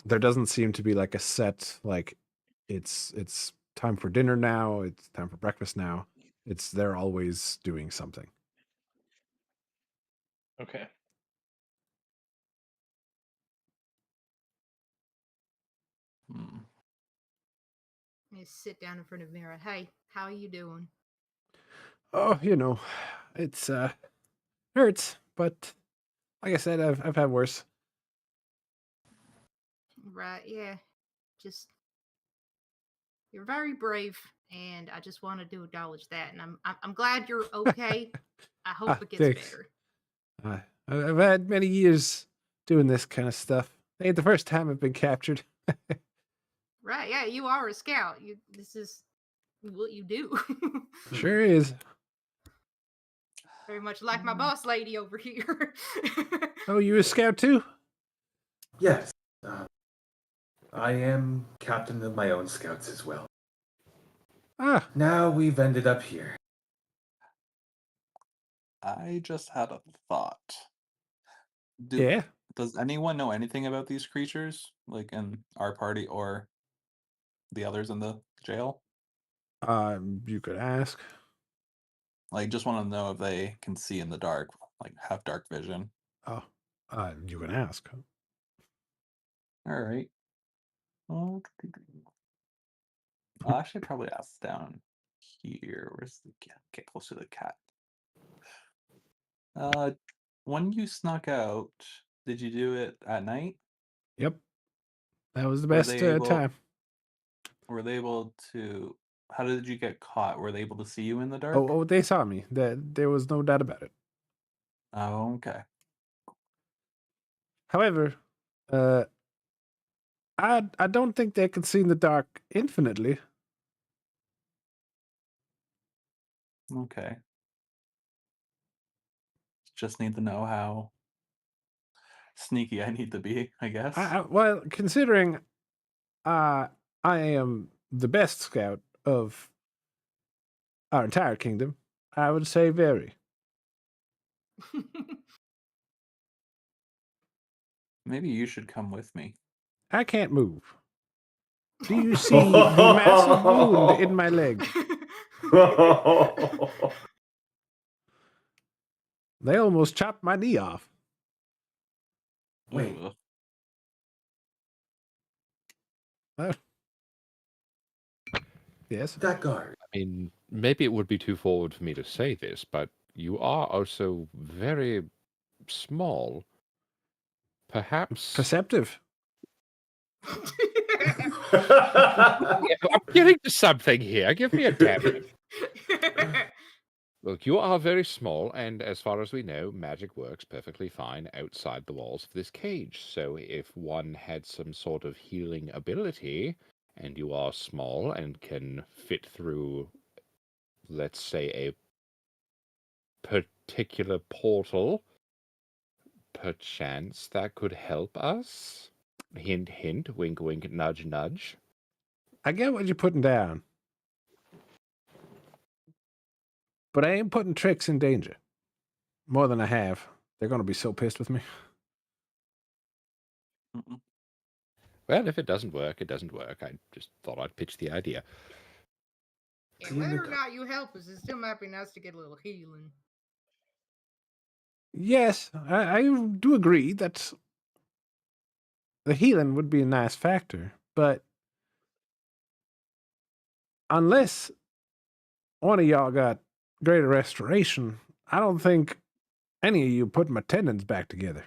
There doesn't seem to be like a set, like it's time for dinner now, it's time for breakfast now. They're always doing something. Okay. Hmm. I sit down in front of the mirror. Hey, how are you doing? Oh, it's hurts, but like I said, I've had worse. Right, yeah. Just you're very brave, and I just wanted to acknowledge that. And I'm glad you're okay. I hope it gets Thanks. better. I've had many years doing this kind of stuff. Ain't the first time I've been captured. Right, yeah, you are a scout. This is what you do. Sure is. Very much like my boss lady over here. Oh, you a scout too? Yes. I am captain of my own scouts as well. Ah, Now we've ended up here. I just had a thought. yeah. Does anyone know anything about these creatures, like in our party or the others in the jail? You could ask. Like, just want to know if they can see in the dark, like have dark vision. Oh, you can ask. All right. Well, I'll actually probably ask down here. Where's the cat? Get close to the cat. When you snuck out, did you do it at night? Yep, that was the Were best they able? time. Were they able to? How did you get caught? Were they able to see you in the dark? Oh, they saw me. There was no doubt about it. Oh, okay. However, I don't think they can see in the dark infinitely. Okay. Just need to know how sneaky I need to be, I guess. Well, considering I am the best scout of our entire kingdom, I would say very. Maybe you should come with me. I can't move. Do you see the massive wound in my leg? They almost chopped my knee off. Wait. Ugh. Yes. That guard. I mean, maybe it would be too forward for me to say this, but you are also very small. Perhaps. Perceptive. Yeah, I'm getting to something here. Give me a damn minute. Look, you are very small, and as far as we know, magic works perfectly fine outside the walls of this cage. So if one had some sort of healing ability, and you are small and can fit through, let's say, a particular portal, perchance that could help us? Hint, hint, wink, wink, nudge, nudge. I get what you're putting down. But I ain't putting tricks in danger. More than I have. They're going to be so pissed with me. Mm-mm. Well, if it doesn't work, it doesn't work. I just thought I'd pitch the idea. And whether or not you help us, it still might be nice to get a little healing. Yes, I do agree that the healing would be a nice factor. But unless one of y'all got greater restoration, I don't think any of you put my tendons back together.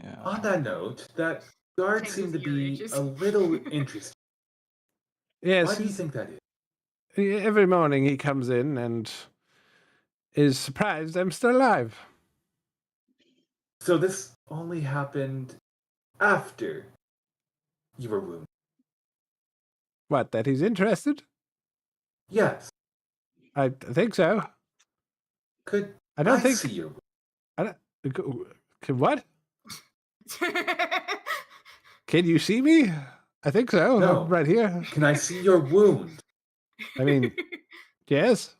Yeah. On that note, that guard Tango's seemed to ear be itches. a little interesting. Yes, Why do you think that is? every morning he comes in and is surprised I'm still alive. So this only happened after you were wounded. What, that he's interested? Yes. I think so. Could I don't I think... see your wound? I don't... What? Can you see me? I think so. No. I'm right here. Can I see your wound? I mean, yes.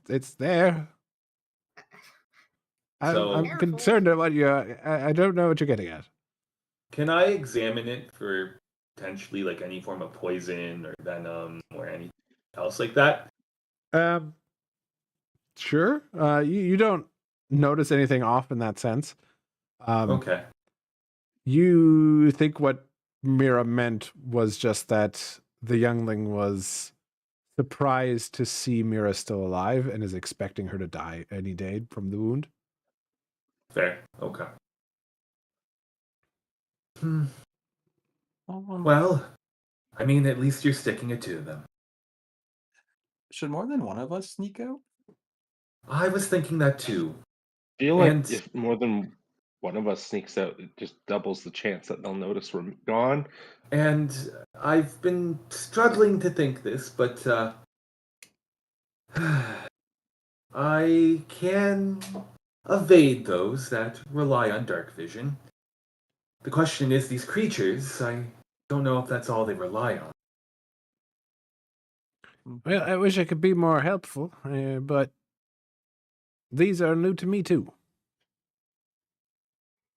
It's there. I'm Careful. concerned about you. I don't know what you're getting at. Can I examine it for potentially like any form of poison or venom or anything else like that? Sure. You don't notice anything off in that sense. Okay. You think what Mira meant was just that the youngling was surprised to see Mira still alive and is expecting her to die any day from the wound. Fair. Okay. Well, Well, I mean, at least you're sticking it to them. should more than one of us sneak out? I was thinking that too. I feel like And- if more than one of us sneaks out, it just doubles the chance that they'll notice we're gone. And I've been struggling to think this, but I can evade those that rely on dark vision. The question is, these creatures, I don't know if that's all they rely on. Well, I wish I could be more helpful, but these are new to me too.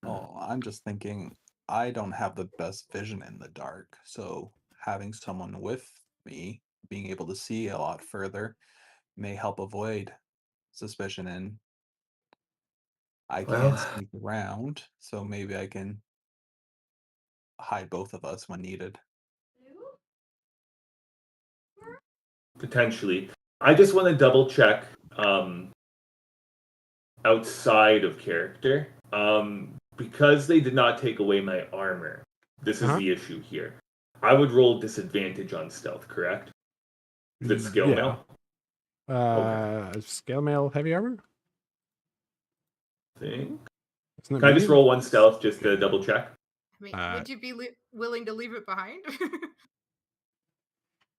Oh, I'm just thinking I don't have the best vision in the dark, so having someone with me, being able to see a lot further, may help avoid suspicion. And I can Well- sneak around, so maybe I can hide both of us when needed. Potentially. I just want to double check outside of character. Because they did not take away my armor, this is the issue here. I would roll disadvantage on stealth, correct? Is it skill mail? Scale mail heavy armor? Think. Isn't it Can I just medium? roll one stealth just to double check? I mean, would you be willing to leave it behind?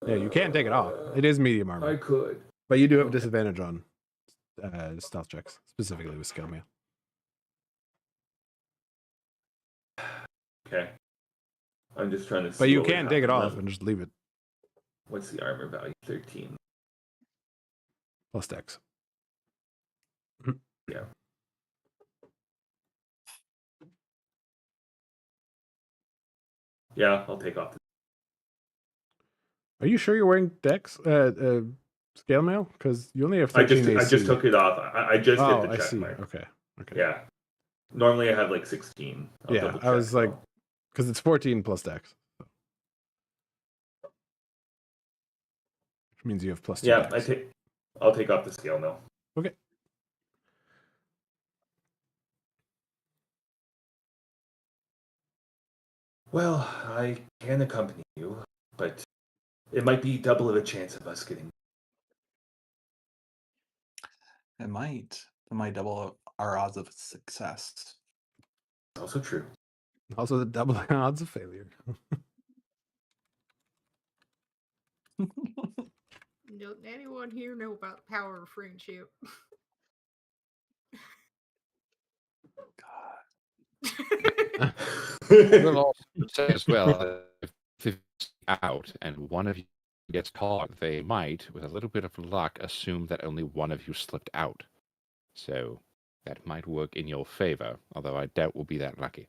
Yeah, you can take it off. It is medium I armor. could. But you do have a Okay. disadvantage on stealth checks, specifically with scale mail. Okay. I'm just trying to. But you slowly can take it have off them. and just leave it. What's the armor value? 13. Plus dex. Yeah. Yeah, I'll take off. Are you sure you're wearing dex? Scale mail? Because you only have 13 I AC. just took it off. I just hit the I check see. mark. Okay. Yeah. Normally I have like 16. I'll Yeah, double I was check, like, though. because it's 14 plus dex. So. Which means you have plus 2 Yeah, dex. I'll take off the scale now. Okay. Well, I can accompany you, but it might be double of a chance of us getting. It might double our odds of success. Also true. Also the double odds of failure. No Doesn't anyone here know about the power of friendship? God. We'll also say as well, if it's out and one of you gets caught, they might, with a little bit of luck, assume that only one of you slipped out. So that might work in your favor, although I doubt we'll be that lucky.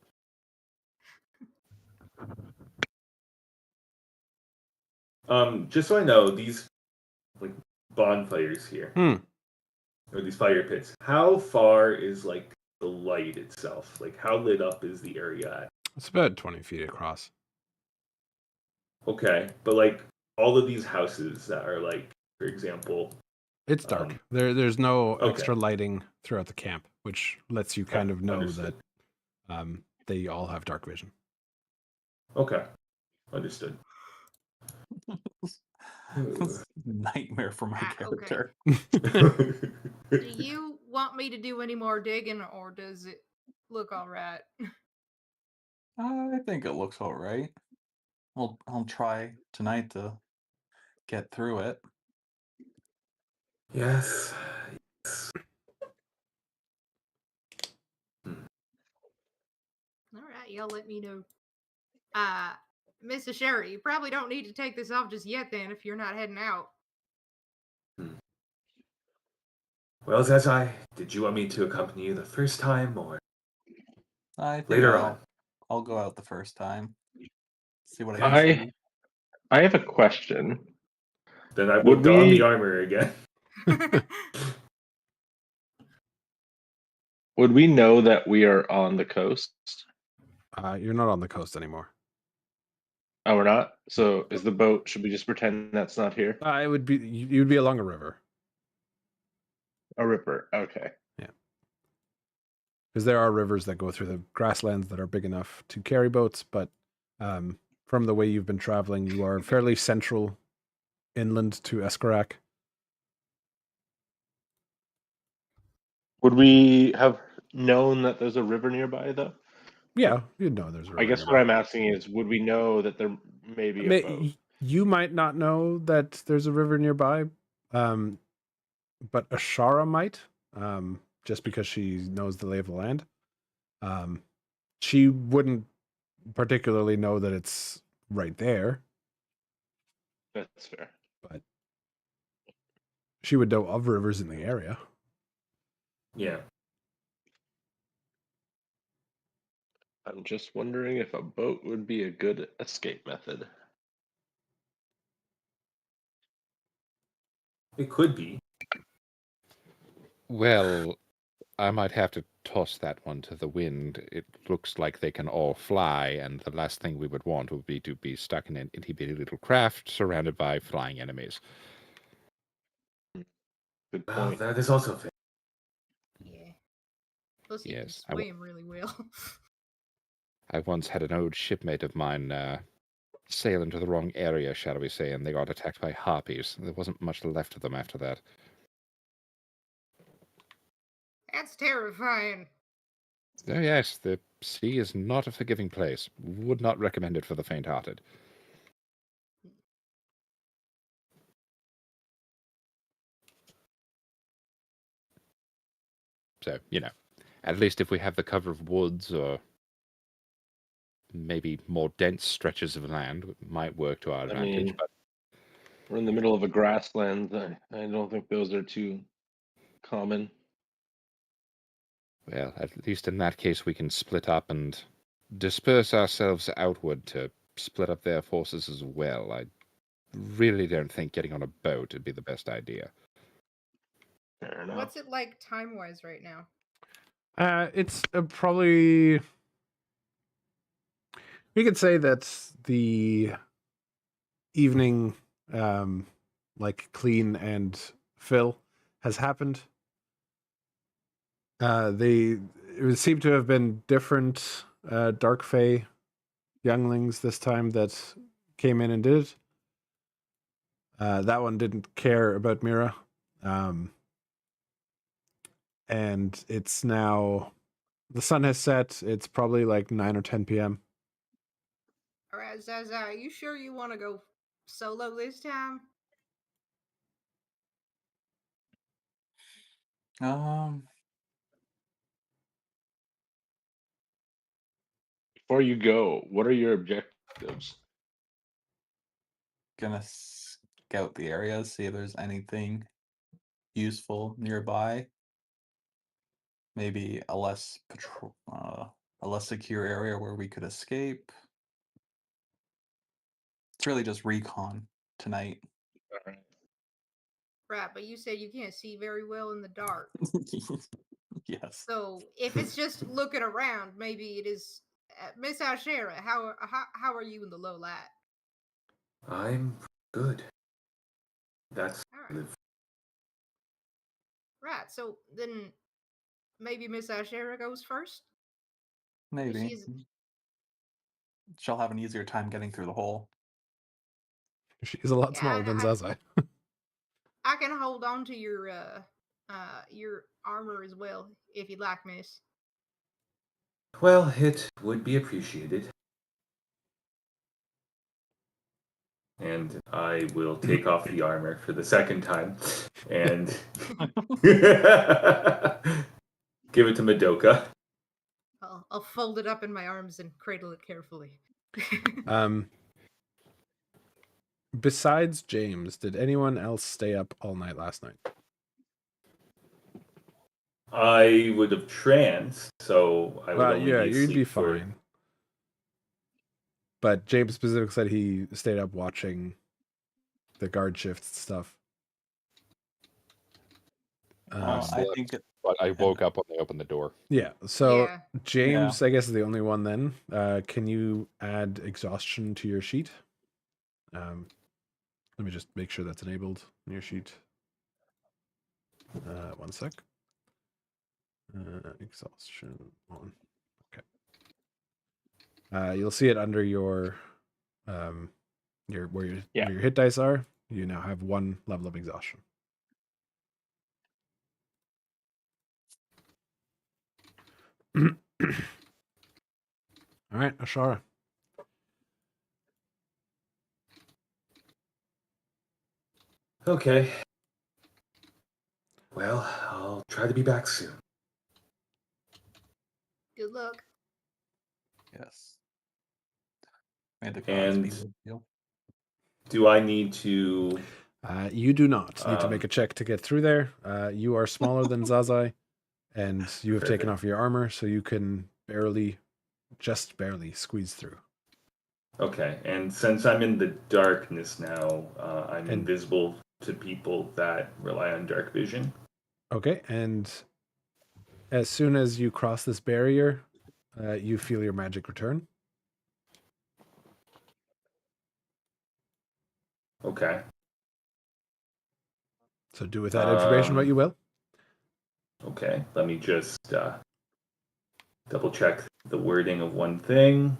Just so I know, these like bonfires here, Hmm. or these fire pits, how far is like the light itself? Like how lit up is the area at? It's about 20 feet across. Okay, but like all of these houses that are like, for example, It's dark. There's no okay. extra lighting throughout the camp, which lets you kind of know Understood. that they all have dark vision. Okay, understood. Nightmare for my Okay. character. Do you want me to do any more digging, or does it look all right? I think it looks all right. I'll try tonight to get through it. Yes. All right, y'all let me know. Mrs. Sherry, you probably don't need to take this off just yet then if you're not heading out. Well, Zazai, did you want me to accompany you the first time or I think later on? I'll go out the first time. See what I can see. I have a question. Then I will Would don the we armor again. would we know that we are on the coast? You're not on the coast anymore. Oh, we're not. So is the boat? Should we just pretend that's not here? It would be you'd be along a river. A ripper. Okay. Because there are rivers that go through the grasslands that are big enough to carry boats, but from the way you've been traveling, you are fairly central inland to Ashkara. Would we have known that there's a river nearby, though? Yeah, you'd know there's a river I guess nearby. what I'm asking is, would we know that there may be a boat? You might not know that there's a river nearby, but Ashara might, just because she knows the lay of the land. She wouldn't particularly know that it's right there, That's fair. but she would know of rivers in the area. Yeah. I'm just wondering if a boat would be a good escape method. It could be. Well, I might have to toss that one to the wind. It looks like they can all fly, and the last thing we would want would be to be stuck in an itty-bitty little craft surrounded by flying enemies. Good Well, point. that is also fair. Yeah. Plus, you Yes, can swim really well. I once had an old shipmate of mine sail into the wrong area, shall we say, and they got attacked by harpies. There wasn't much left of them after that. That's terrifying. Oh yes, the sea is not a forgiving place. Would not recommend it for the faint-hearted. So, at least if we have the cover of woods or maybe more dense stretches of land, it might work to our advantage. mean, But we're in the middle of a grassland. I don't think those are too common. well, at least in that case, we can split up and disperse ourselves outward to split up their forces as well. I really don't think getting on a boat would be the best idea. Fair enough. What's it like time wise right now? It's probably. We could say that the evening, like clean and fill, has happened. It would seem to have been different Dark Fae younglings this time that came in and did it. That one didn't care about Mira. And it's now, the sun has set. It's probably like 9 or 10 p.m. All right, Zaza, are you sure you want to go solo this time? Um, Before you go, what are your objectives? gonna scout the area, see if there's anything useful nearby. Maybe a a less secure area where we could escape. It's really just recon tonight. All right. Right, but you said you can't see very well in the dark. Yes. So if it's just looking around, maybe it is. Miss Ashkara, how are you in the low light? I'm good. That's All right. Right. So then maybe Miss Ashkara goes first. Maybe. She's She'll have an easier time getting through the hole. She's a lot yeah. smaller than Zaza. I can hold on to your armor as well if you'd like, Miss. Well, it would be appreciated. And I will take off the armor for the second time and give it to Madoka. I'll fold it up in my arms and cradle it carefully. Besides James, did anyone else stay up all night last night? I would have tranced, so I would Well, only yeah, be you'd asleep be for... fine. But James specifically said he stayed up watching the guard shift stuff. I Slept, think it, but I woke up when they opened the door. Yeah, so Yeah. James, I guess, is the only one then. Can you add exhaustion to your sheet? Let me just make sure that's enabled in your sheet. One sec. Exhaustion on. Okay. You'll see it under your where your hit dice are. You now have 1 level of exhaustion. All right, Ashkara. Okay. Well, I'll try to be back soon. Good luck. yes. May the gods be And with you. do I need to... You do not need to make a check to get through there. You are smaller than Zazai, and you have taken Perfect. off your armor, so you can just barely squeeze through. Okay, and since I'm in the darkness now, I'm And- invisible to people that rely on dark vision. Okay, and as soon as you cross this barrier, you feel your magic return. Okay. So do with that information what you will. Okay, let me just double check the wording of one thing.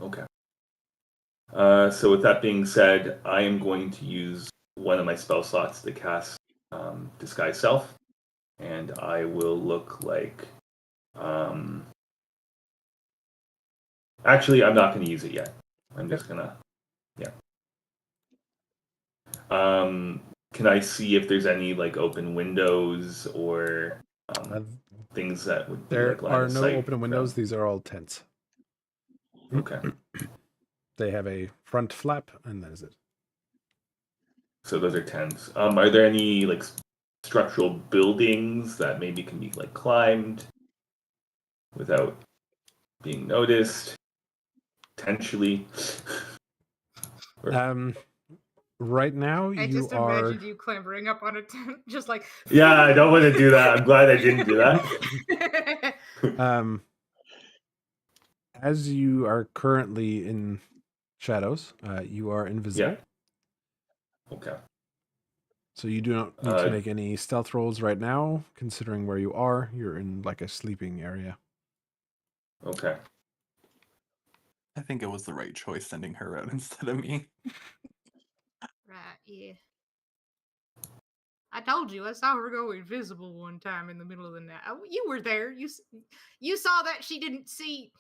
Okay. So with that being said, I am going to use one of my spell slots to cast Disguise Self, and I will look like... Actually, I'm not going to use it yet. I'm just going to... Yeah. Can I see if there's any like open windows or things that would be There like line are of no sight open windows. These are all tents. Okay. They have a front flap, and that is it. So those are tents. Are there any like structural buildings that maybe can be like climbed without being noticed? Potentially. Right now, I you just are. imagined you clambering up on a tent, just like. Yeah, I don't want to do that. I'm glad I didn't do that. As you are currently in shadows, you are invisible. Yeah. Okay. So you do not need to make any stealth rolls right now, considering where you are. You're in like a sleeping area. Okay. I think it was the right choice sending her out instead of me. Right, yeah. I told you, I saw her go invisible one time in the middle of the night. You were there. You saw that she didn't see.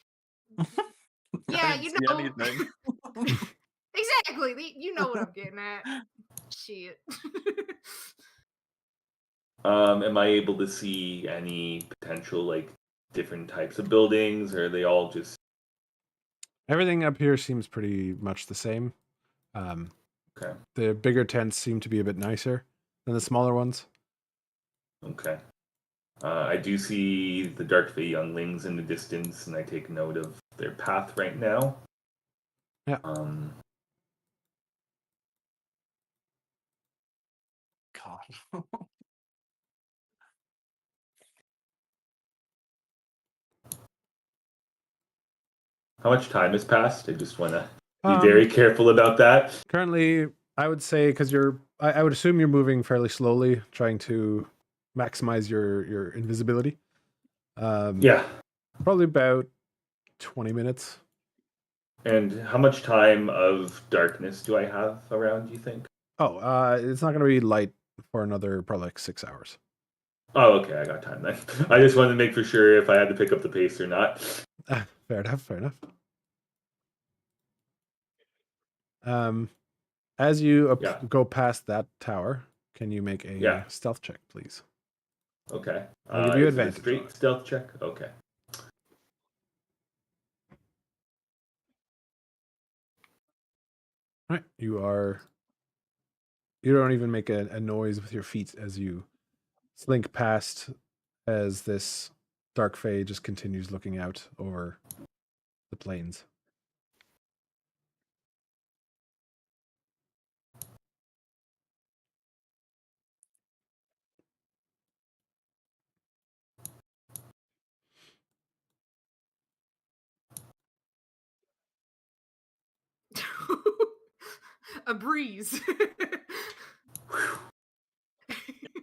Yeah, I didn't you see know. anything. Exactly. Exactly. You know what I'm getting at. Shit. Am I able to see any potential like different types of buildings, or are they all just Everything up here seems pretty much the same. okay? The bigger tents seem to be a bit nicer than the smaller ones. Okay. I do see the Dark Fey younglings in the distance, and I take note of their path right now. Yeah. God. How much time has passed? I just want to be very careful about that. Currently, I would say because I would assume you're moving fairly slowly, trying to maximize your invisibility. Yeah. Probably about 20 minutes. And how much time of darkness do I have around, you think? Oh, it's not going to be light for another probably like 6 hours. Oh, okay, I got time then. I just wanted to make for sure if I had to pick up the pace or not. Fair enough. Fair enough. As you Yeah. go past that tower, can you make a stealth check, please? Okay. I'll give you is it a advantage on straight it. stealth check? Okay. All right, you don't even make a noise with your feet as you slink past, as this dark fey just continues looking out over the plains. A breeze.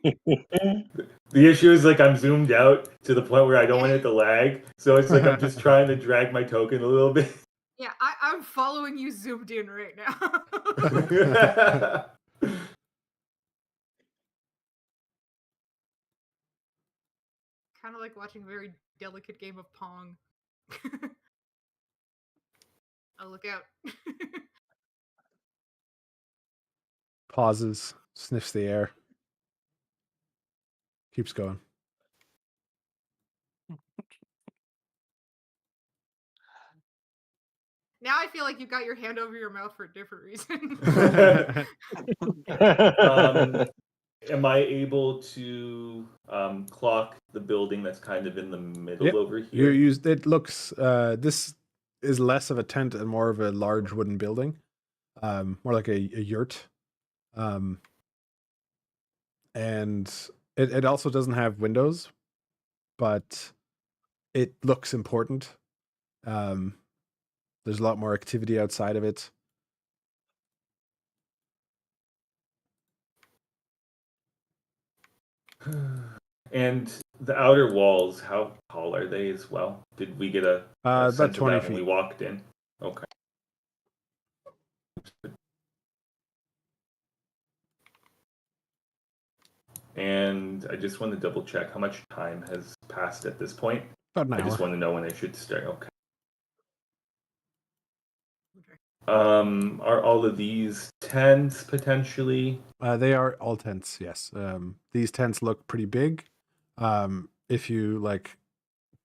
The issue is like I'm zoomed out to the point where I don't want it to lag. So it's like I'm just trying to drag my token a little bit. Yeah, I'm following you zoomed in right now. Kind of like watching a very delicate game of Pong. Oh, look out. Pauses, sniffs the air, keeps going. Now I feel like you got your hand over your mouth for a different reason. Am I able to clock the building that's kind of in the middle Yep. over You here? use it looks this is less of a tent and more of a large wooden building. More like a yurt. And it also doesn't have windows, but it looks important. There's a lot more activity outside of it. And the outer walls, how tall are they as well? Did we get a About sense of 20 that when we feet. walked in? Okay. And I just want to double check how much time has passed at this point. About an I just hour. want to know when I should start. Okay. Okay. Are all of these tents potentially? They are all tents, yes. These tents look pretty big. If you like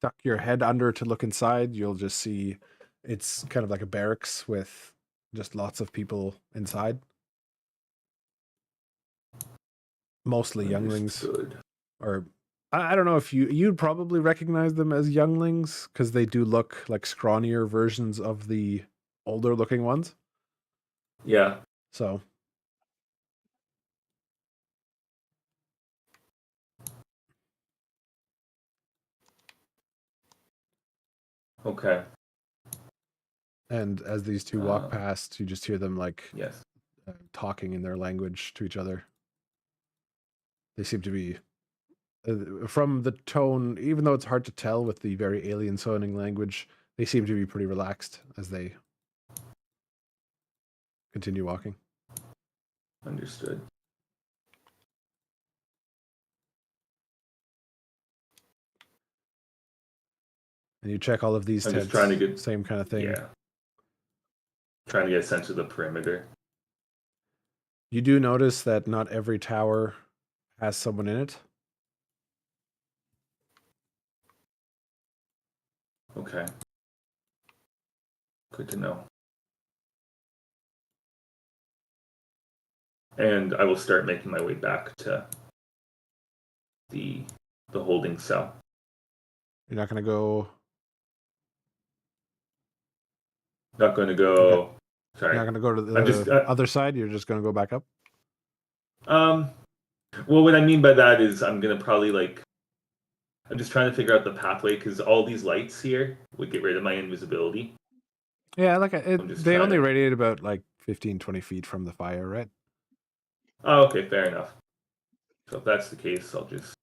duck your head under to look inside, you'll just see it's kind of like a barracks with just lots of people inside. Mostly younglings. Understood. Or I don't know if you'd probably recognize them as younglings because they do look like scrawnier versions of the older looking ones. Yeah. So Okay. and as these two walk past, you just hear them like Yes. talking in their language to each other. They seem to be from the tone, even though it's hard to tell with the very alien sounding language, they seem to be pretty relaxed as they continue walking. Understood. And you check all of these I'm tents, just trying to get same kind of thing. Yeah. trying to get a sense of the perimeter. You do notice that not every tower has someone in it. Okay. Good to know. And I will start making my way back to the holding cell. You're not going to go. Not going to go. Okay. Sorry. You're not going to go to I'm the just other side. You're just going to go back up. Well, what I mean by that is I'm gonna probably like. I'm just trying to figure out the pathway because all these lights here would get rid of my invisibility. Yeah, I'm just they trying only to- radiate about like 15, 20 feet from the fire, right? Oh, okay, fair enough. So if that's the case, I'll just.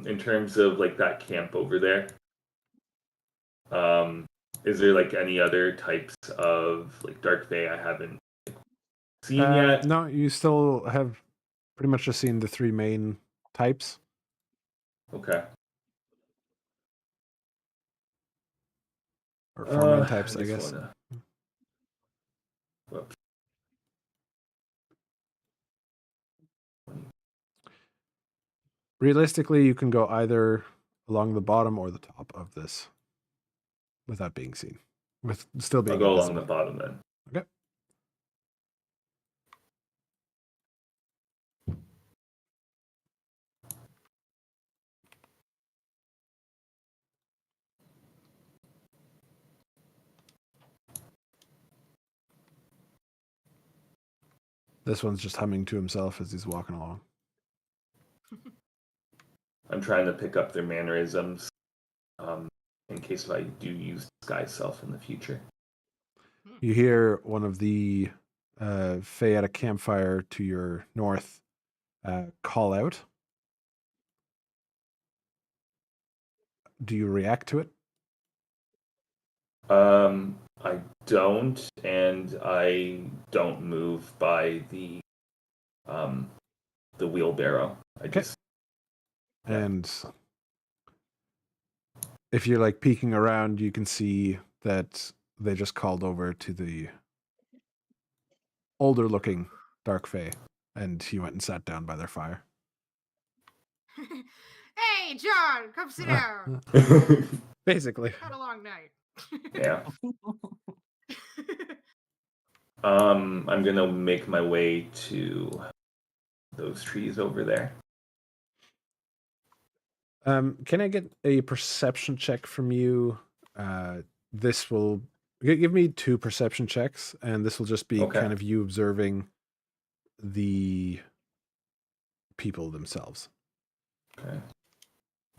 In terms of like that camp over there, is there like any other types of like dark fae I haven't seen yet? No, you still have pretty much just seen the three main types. Okay. Or four main types, I just guess. wanna. Whoops. Realistically, you can go either along the bottom or the top of this without being seen, with still I'll being go along the invisible. bottom then. Okay. This one's just humming to himself as he's walking along. I'm trying to pick up their mannerisms, in case I do use disguise self in the future. You hear one of the Fae at a campfire to your north call out. Do you react to it? I don't, and I don't move by the wheelbarrow. I Okay. just And if you're like peeking around, you can see that they just called over to the older looking Dark Fae, and he went and sat down by their fire. Hey, John, come sit down. Basically. Had a long night. yeah. I'm gonna make my way to those trees over there. Can I get a perception check from you? This will give me 2 perception checks, and this will just be Okay. kind of you observing the people themselves. Okay.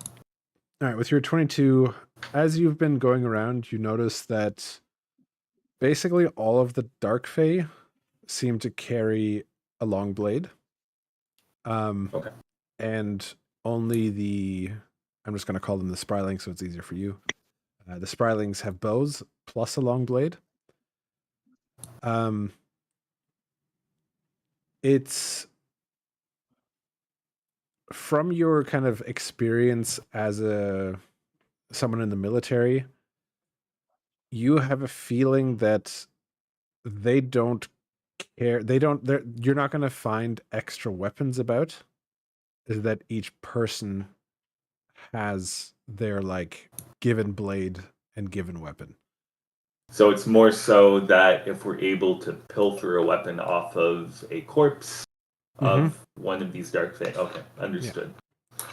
All right, with your 22, as you've been going around, you notice that basically all of the Dark Fae seem to carry a long blade. Okay. And only I'm just going to call them the Sprylings so it's easier for you. The Sprylings have bows plus a long blade. It's from your kind of experience as someone in the military, you have a feeling that they don't care. You're not going to find extra weapons about. Is that each person has their like given blade and given weapon. So it's more so that if we're able to pilfer a weapon off of a corpse of one of these dark fae. Okay, understood. Yeah.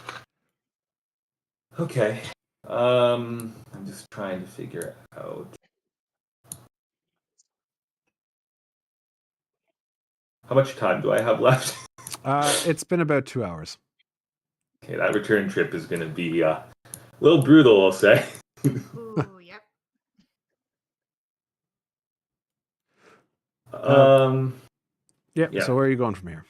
Okay. I'm just trying to figure out. How much time do I have left? It's been about 2 hours. Okay, that return trip is going to be a little brutal, I'll say. Ooh, yep. Yeah. So where are you going from here?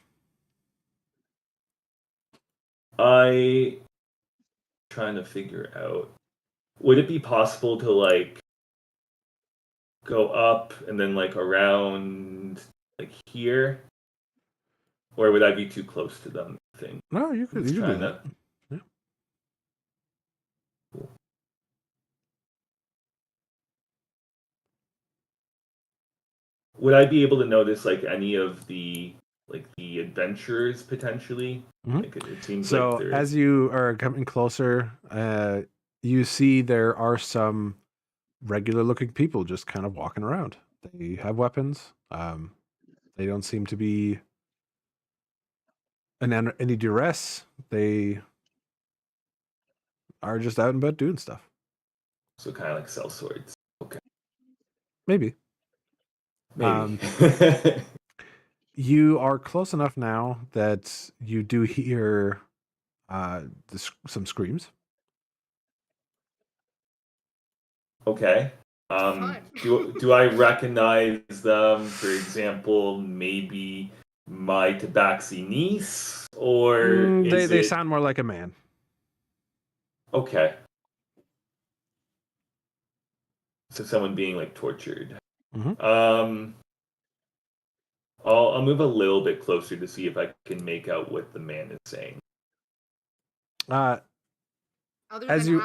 Trying to figure out. Would it be possible to like go up and then like around like here, or would I be too close to them? I think. No, you could Just do trying that. to- Yeah. Cool. Would I be able to notice like any of the adventurers potentially? Mhm. Like it seems So like they're as you are coming closer, you see there are some regular-looking people just kind of walking around. They have weapons. They don't seem to be in any duress. They are just out and about doing stuff. so kind of like sell swords. Okay, Maybe. maybe. You are close enough now that you do hear some screams. Okay. Fun. Do I recognize them? For example, maybe my Tabaxi niece, or They is it sound more like a man. okay? So someone being like tortured. Mhm. I'll move a little bit closer to see if I can make out what the man is saying. Uh, Other as than you-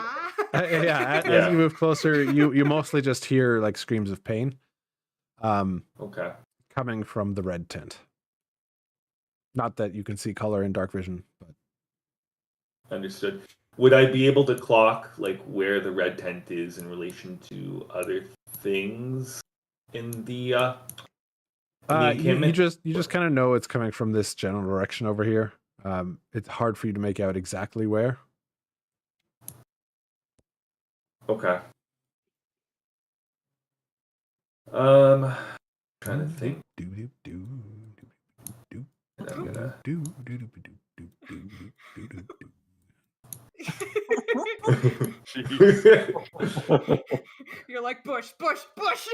yeah. as you move closer, you mostly just hear like screams of pain, Okay. coming from the red tent. Not that you can see color in dark vision, but Understood. Would I be able to clock like where the red tent is in relation to other things in the you encampment? just kind of know it's coming from this general direction over here. It's hard for you to make out exactly where. Okay. Trying to think. And I'm gonna. You're like Bush, Bush, Bush.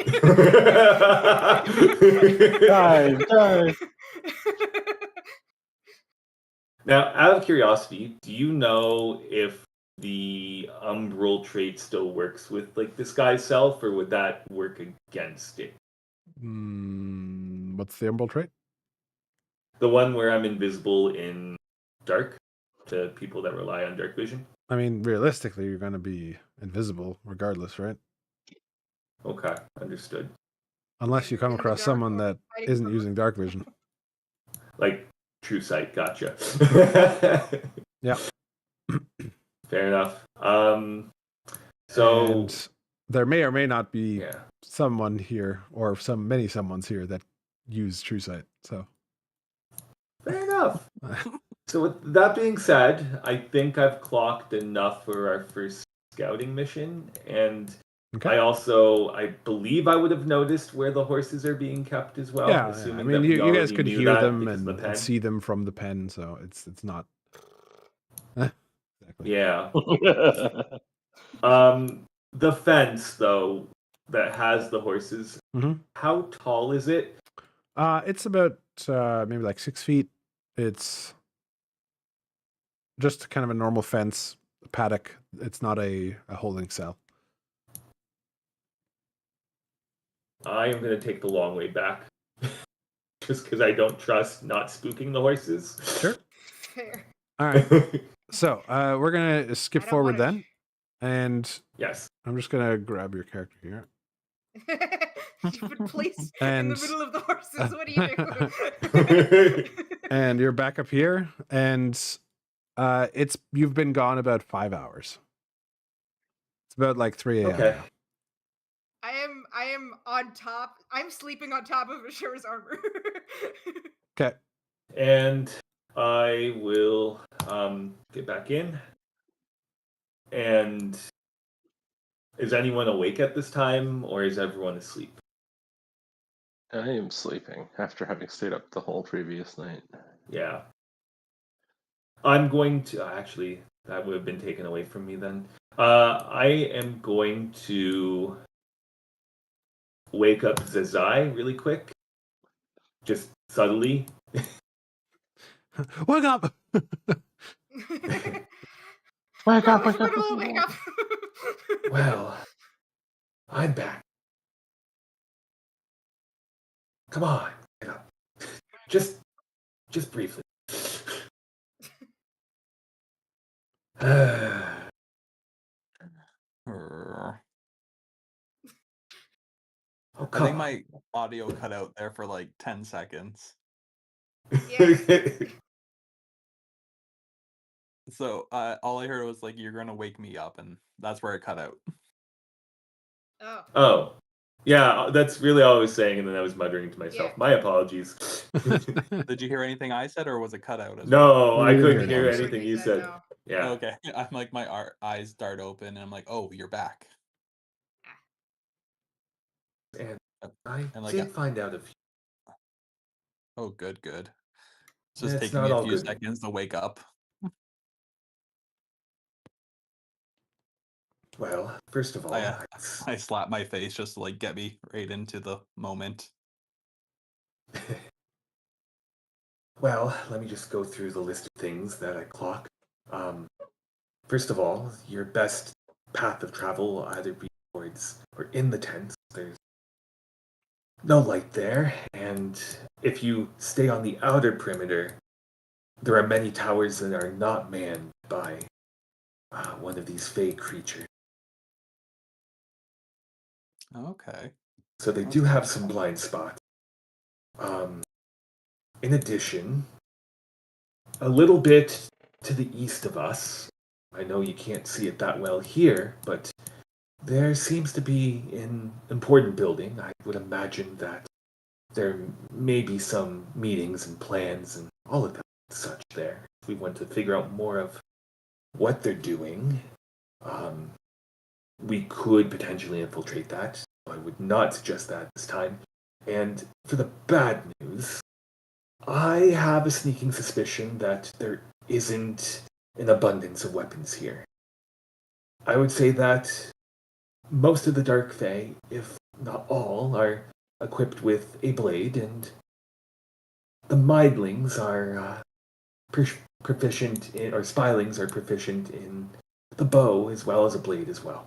Guys. Now, out of curiosity, do you know if the umbral trait still works with like this guy's self, or would that work against it? What's the emerald trait? The one where I'm invisible in dark to people that rely on dark vision? I mean, realistically, you're going to be invisible regardless, right? Okay, understood. Unless you come In the across dark someone while that fighting isn't someone. using dark vision. Like true sight, gotcha. Yeah. Fair enough. So And there may or may not be yeah. someone here, or many someones here that use true sight. So Fair enough. So with that being said, I think I've clocked enough for our first scouting mission, and okay. I believe I would have noticed where the horses are being kept as well. Yeah, Assuming I mean, that we you guys already could knew hear that them because of the and pen. see them from the pen, so it's not exactly. Yeah. The fence though that has the horses. Mhm. How tall is it? It's about maybe like 6 feet. It's just kind of a normal fence, a paddock. It's not a holding cell. I am going to take the long way back, just because I don't trust not spooking the horses. Sure. Fair. All right. So we're gonna skip I don't forward wanna- then, and Yes. I'm just gonna grab your character here. You've been placed in And- the middle of the horses. What do you do? And you're back up here, and you've been gone about 5 hours. It's about like 3 a.m. Okay. now. I am on top. I'm sleeping on top of Ashura's armor. Okay. And I will get back in. And is anyone awake at this time, or is everyone asleep? I am sleeping after having stayed up the whole previous night. Yeah. I'm going to actually that would have been taken away from me then. I am going to wake up Zazai really quick. Just subtly. Wake up! Wake up, wake up, Everyone will wake up. Well, I'm back. Come on, get up. Just briefly. Err. Oh, I come think on. my audio cut out there for like 10 seconds. Yeah. So all I heard was like, "You're gonna wake me up," and that's where it cut out. Oh. Oh. Yeah, that's really all I was saying, and then I was muttering to myself. Yeah. My apologies. Did you hear anything I said, or was it cut out as No, We I didn't couldn't hear hear anything. anything you said. No. Yeah. well? Okay, I'm like my eyes dart open, and I'm like, "Oh, you're back." And Uh, I And like, did find out a few. oh, good, good. It's just It's taking me not a all few good. seconds to wake up. Well, first of all, I slap my face just to like get me right into the moment. well, let me just go through the list of things that I clock. First of all, your best path of travel will either be towards or in the tents. There's no light there, and if you stay on the outer perimeter, there are many towers that are not manned by one of these fey creatures. Okay. So they do have some blind spots. In addition, a little bit to the east of us, I know you can't see it that well here, but there seems to be an important building. I would imagine that there may be some meetings and plans and all of that such there. If we want to figure out more of what they're doing, we could potentially infiltrate that. I would not suggest that this time. And for the bad news, I have a sneaking suspicion that there isn't an abundance of weapons here. I would say that most of the Dark Fae, if not all, are equipped with a blade, and the Mindlings are proficient in, or Spylings are proficient in the bow as well as a blade as well.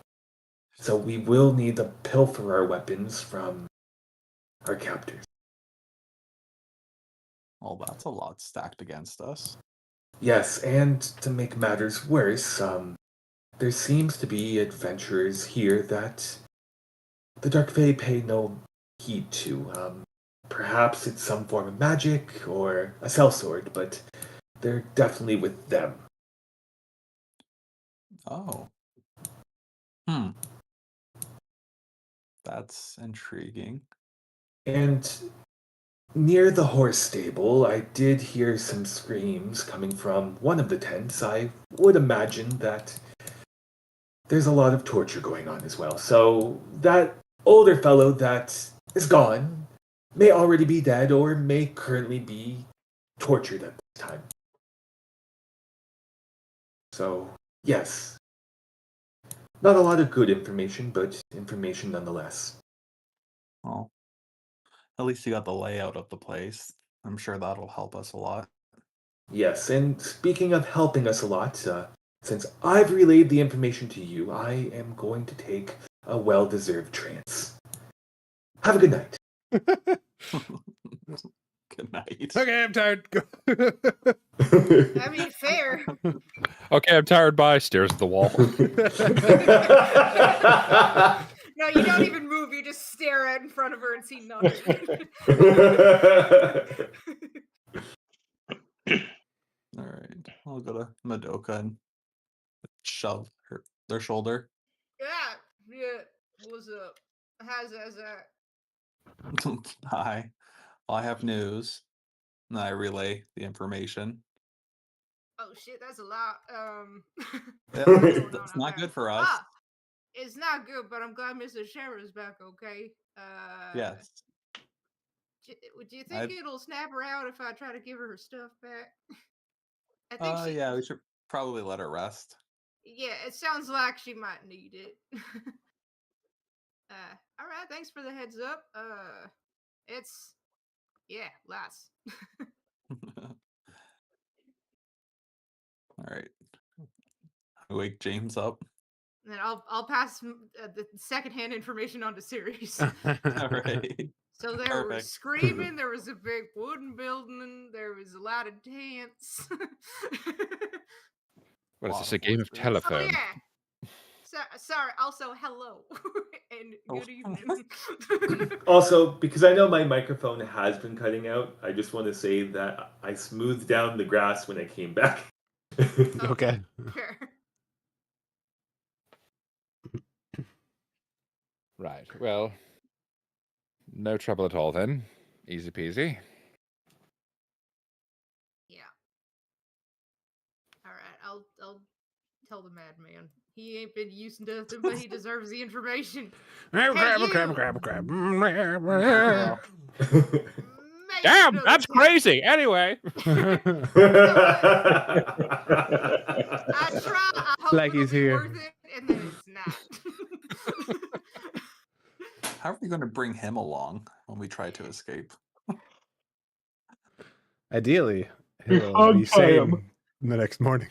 So we will need to pilfer our weapons from our captors. Well, that's a lot stacked against us. Yes, and to make matters worse, there seems to be adventurers here that the Dark Fae pay no heed to. Perhaps it's some form of magic or a sellsword, but they're definitely with them. Oh. That's intriguing. And near the horse stable, I did hear some screams coming from one of the tents. I would imagine that there's a lot of torture going on as well. So that older fellow that is gone may already be dead or may currently be tortured at this time. So, yes. Not a lot of good information, but information nonetheless. Well, at least you got the layout of the place. I'm sure that'll help us a lot. Yes, and speaking of helping us a lot, since I've relayed the information to you, I am going to take a well-deserved trance. Have a good night. Good night. Okay, I'm tired. Go. I mean, fair. Okay, I'm tired. Bye. Stares at the wall. No, you don't even move. You just stare out in front of her and see nothing. All right. I'll go to Madoka and shove their shoulder. Yeah. What's up? How's that? Hi. Well, I have news. And I relay the information. Oh shit, that's a lot. Yeah, What's going on that's out not there? good for us. It's not good, but I'm glad Mr. Sheriff's back. Okay. Yes. Do you think it'll snap her out if I try to give her stuff back? I think Yeah, we should probably let her rest. Yeah, it sounds like she might need it. All right, thanks for the heads up. It's lots. All right. I wake James up. And then I'll pass the secondhand information on to Sirius. All right. So there was Perfect. screaming, there was a big wooden building, there was a lot of tents. What is Lot this, a of game of voices. So telephone? yeah. Sorry, also hello and Oh. good evening. Also, because I know my microphone has been cutting out, I just want to say that I smoothed down the grass when I came back. Okay. Sure. Right. Well, no trouble at all then. Easy peasy. Yeah. All right, I'll tell the madman. He ain't been used to nothing, but he deserves the information. Crab, Hey, crab, you! crab. Make Damn, another that's test. crazy. Anyway. I try. I hope Like it'll he's be here. worth it, and then it's not. How are we going to bring him along when we try to escape? Ideally, You he'll can't be tie him. sane the next morning.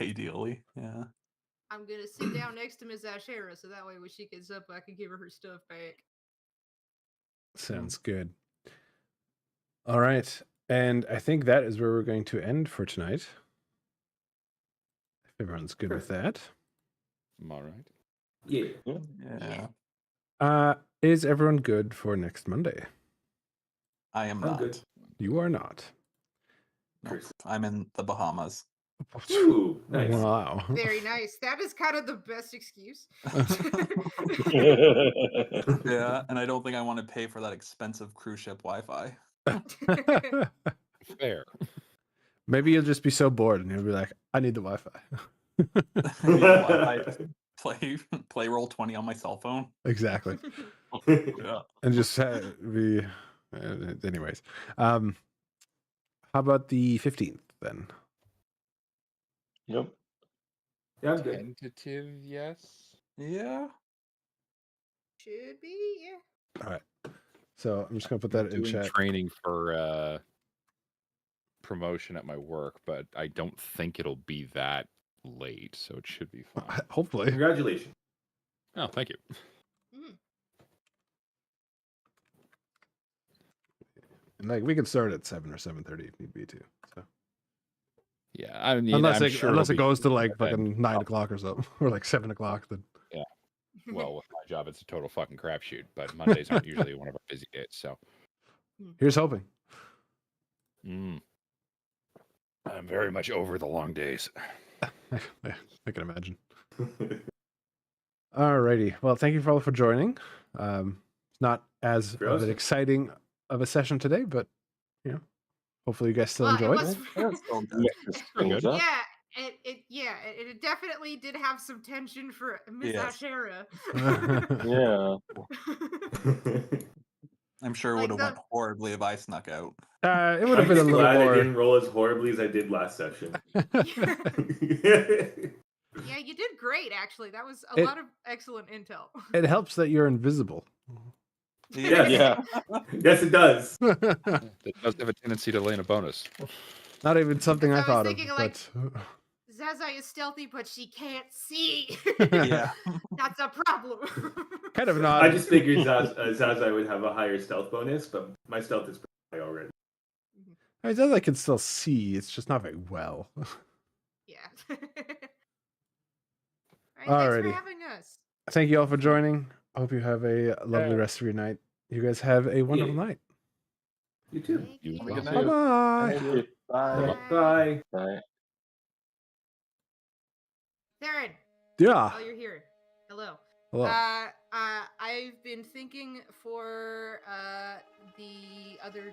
Ideally, yeah. I'm gonna sit down next to Miss Ashkara, so that way when she gets up, I can give her her stuff back. Sounds good. All right. And I think that is where we're going to end for tonight. If everyone's good with that. I'm all right. Yeah. Yeah. Is everyone good for next Monday? I am I'm not. good. You are not. Nope. I'm in the Bahamas. Ooh, nice. Wow. Very nice. That is kind of the best excuse. Yeah, and I don't think I want to pay for that expensive cruise ship Wi-Fi. Fair. Maybe you'll just be so bored and you'll be like, I need the Wi-Fi. I need the Wi-Fi to play Roll20 on my cell phone. Exactly. Yeah. And just be anyways. How about the 15th then? Yep. Yeah, I'm good. Tentative, yes. Yeah. Should be, yeah. All right. So I'm just gonna put I'm that in doing chat. training for promotion at my work, but I don't think it'll be that late, so it should be fine. Hopefully. Congratulations. Oh, thank you. Mm. And like we can start at 7 or 7:30 if need be too. So Yeah, I mean, unless I'm it sure unless it it'll goes to be like then. fucking 9 o'clock or something, or like 7 o'clock, then Well, with my job, it's a total fucking crapshoot. But Mondays aren't usually one of our busy days, so here's hoping. I'm very much over the long days. I can imagine. Alrighty. Well, thank you all for joining. It's not as of Gross. an exciting of a session today, but you know, hopefully you guys still Well, enjoyed. it was, That's still good. Pretty good. yeah, it definitely did have some tension for Miss Yes. Ashkara. Yeah. I'm sure it Like would have the- went horribly if I snuck out. It would have I'm been a just little glad I more. didn't roll as horribly as I did last session. Yeah, you did great, actually. That was a It- lot of excellent intel. It helps that you're invisible. Yes. Yeah. Yes, it does. It does have a tendency to land a bonus. Not even something I I was thought of, thinking, like- but Zaza is stealthy, but she can't see. Yeah. That's a problem. kind of not. I just figured Zaza would have a higher stealth bonus, but my stealth is pretty high already. I mean, I can still see. It's just not very well. Yeah. All right, thanks Alrighty. for having us. Thank you all for joining. I hope you have a lovely rest of your night. You guys have a wonderful night. You too. Thank You you. as well. Good Bye night. bye. Thank you. Bye. Bye. Bye. Theron, Yeah. while you're here, hello. Hello. I've been thinking for the other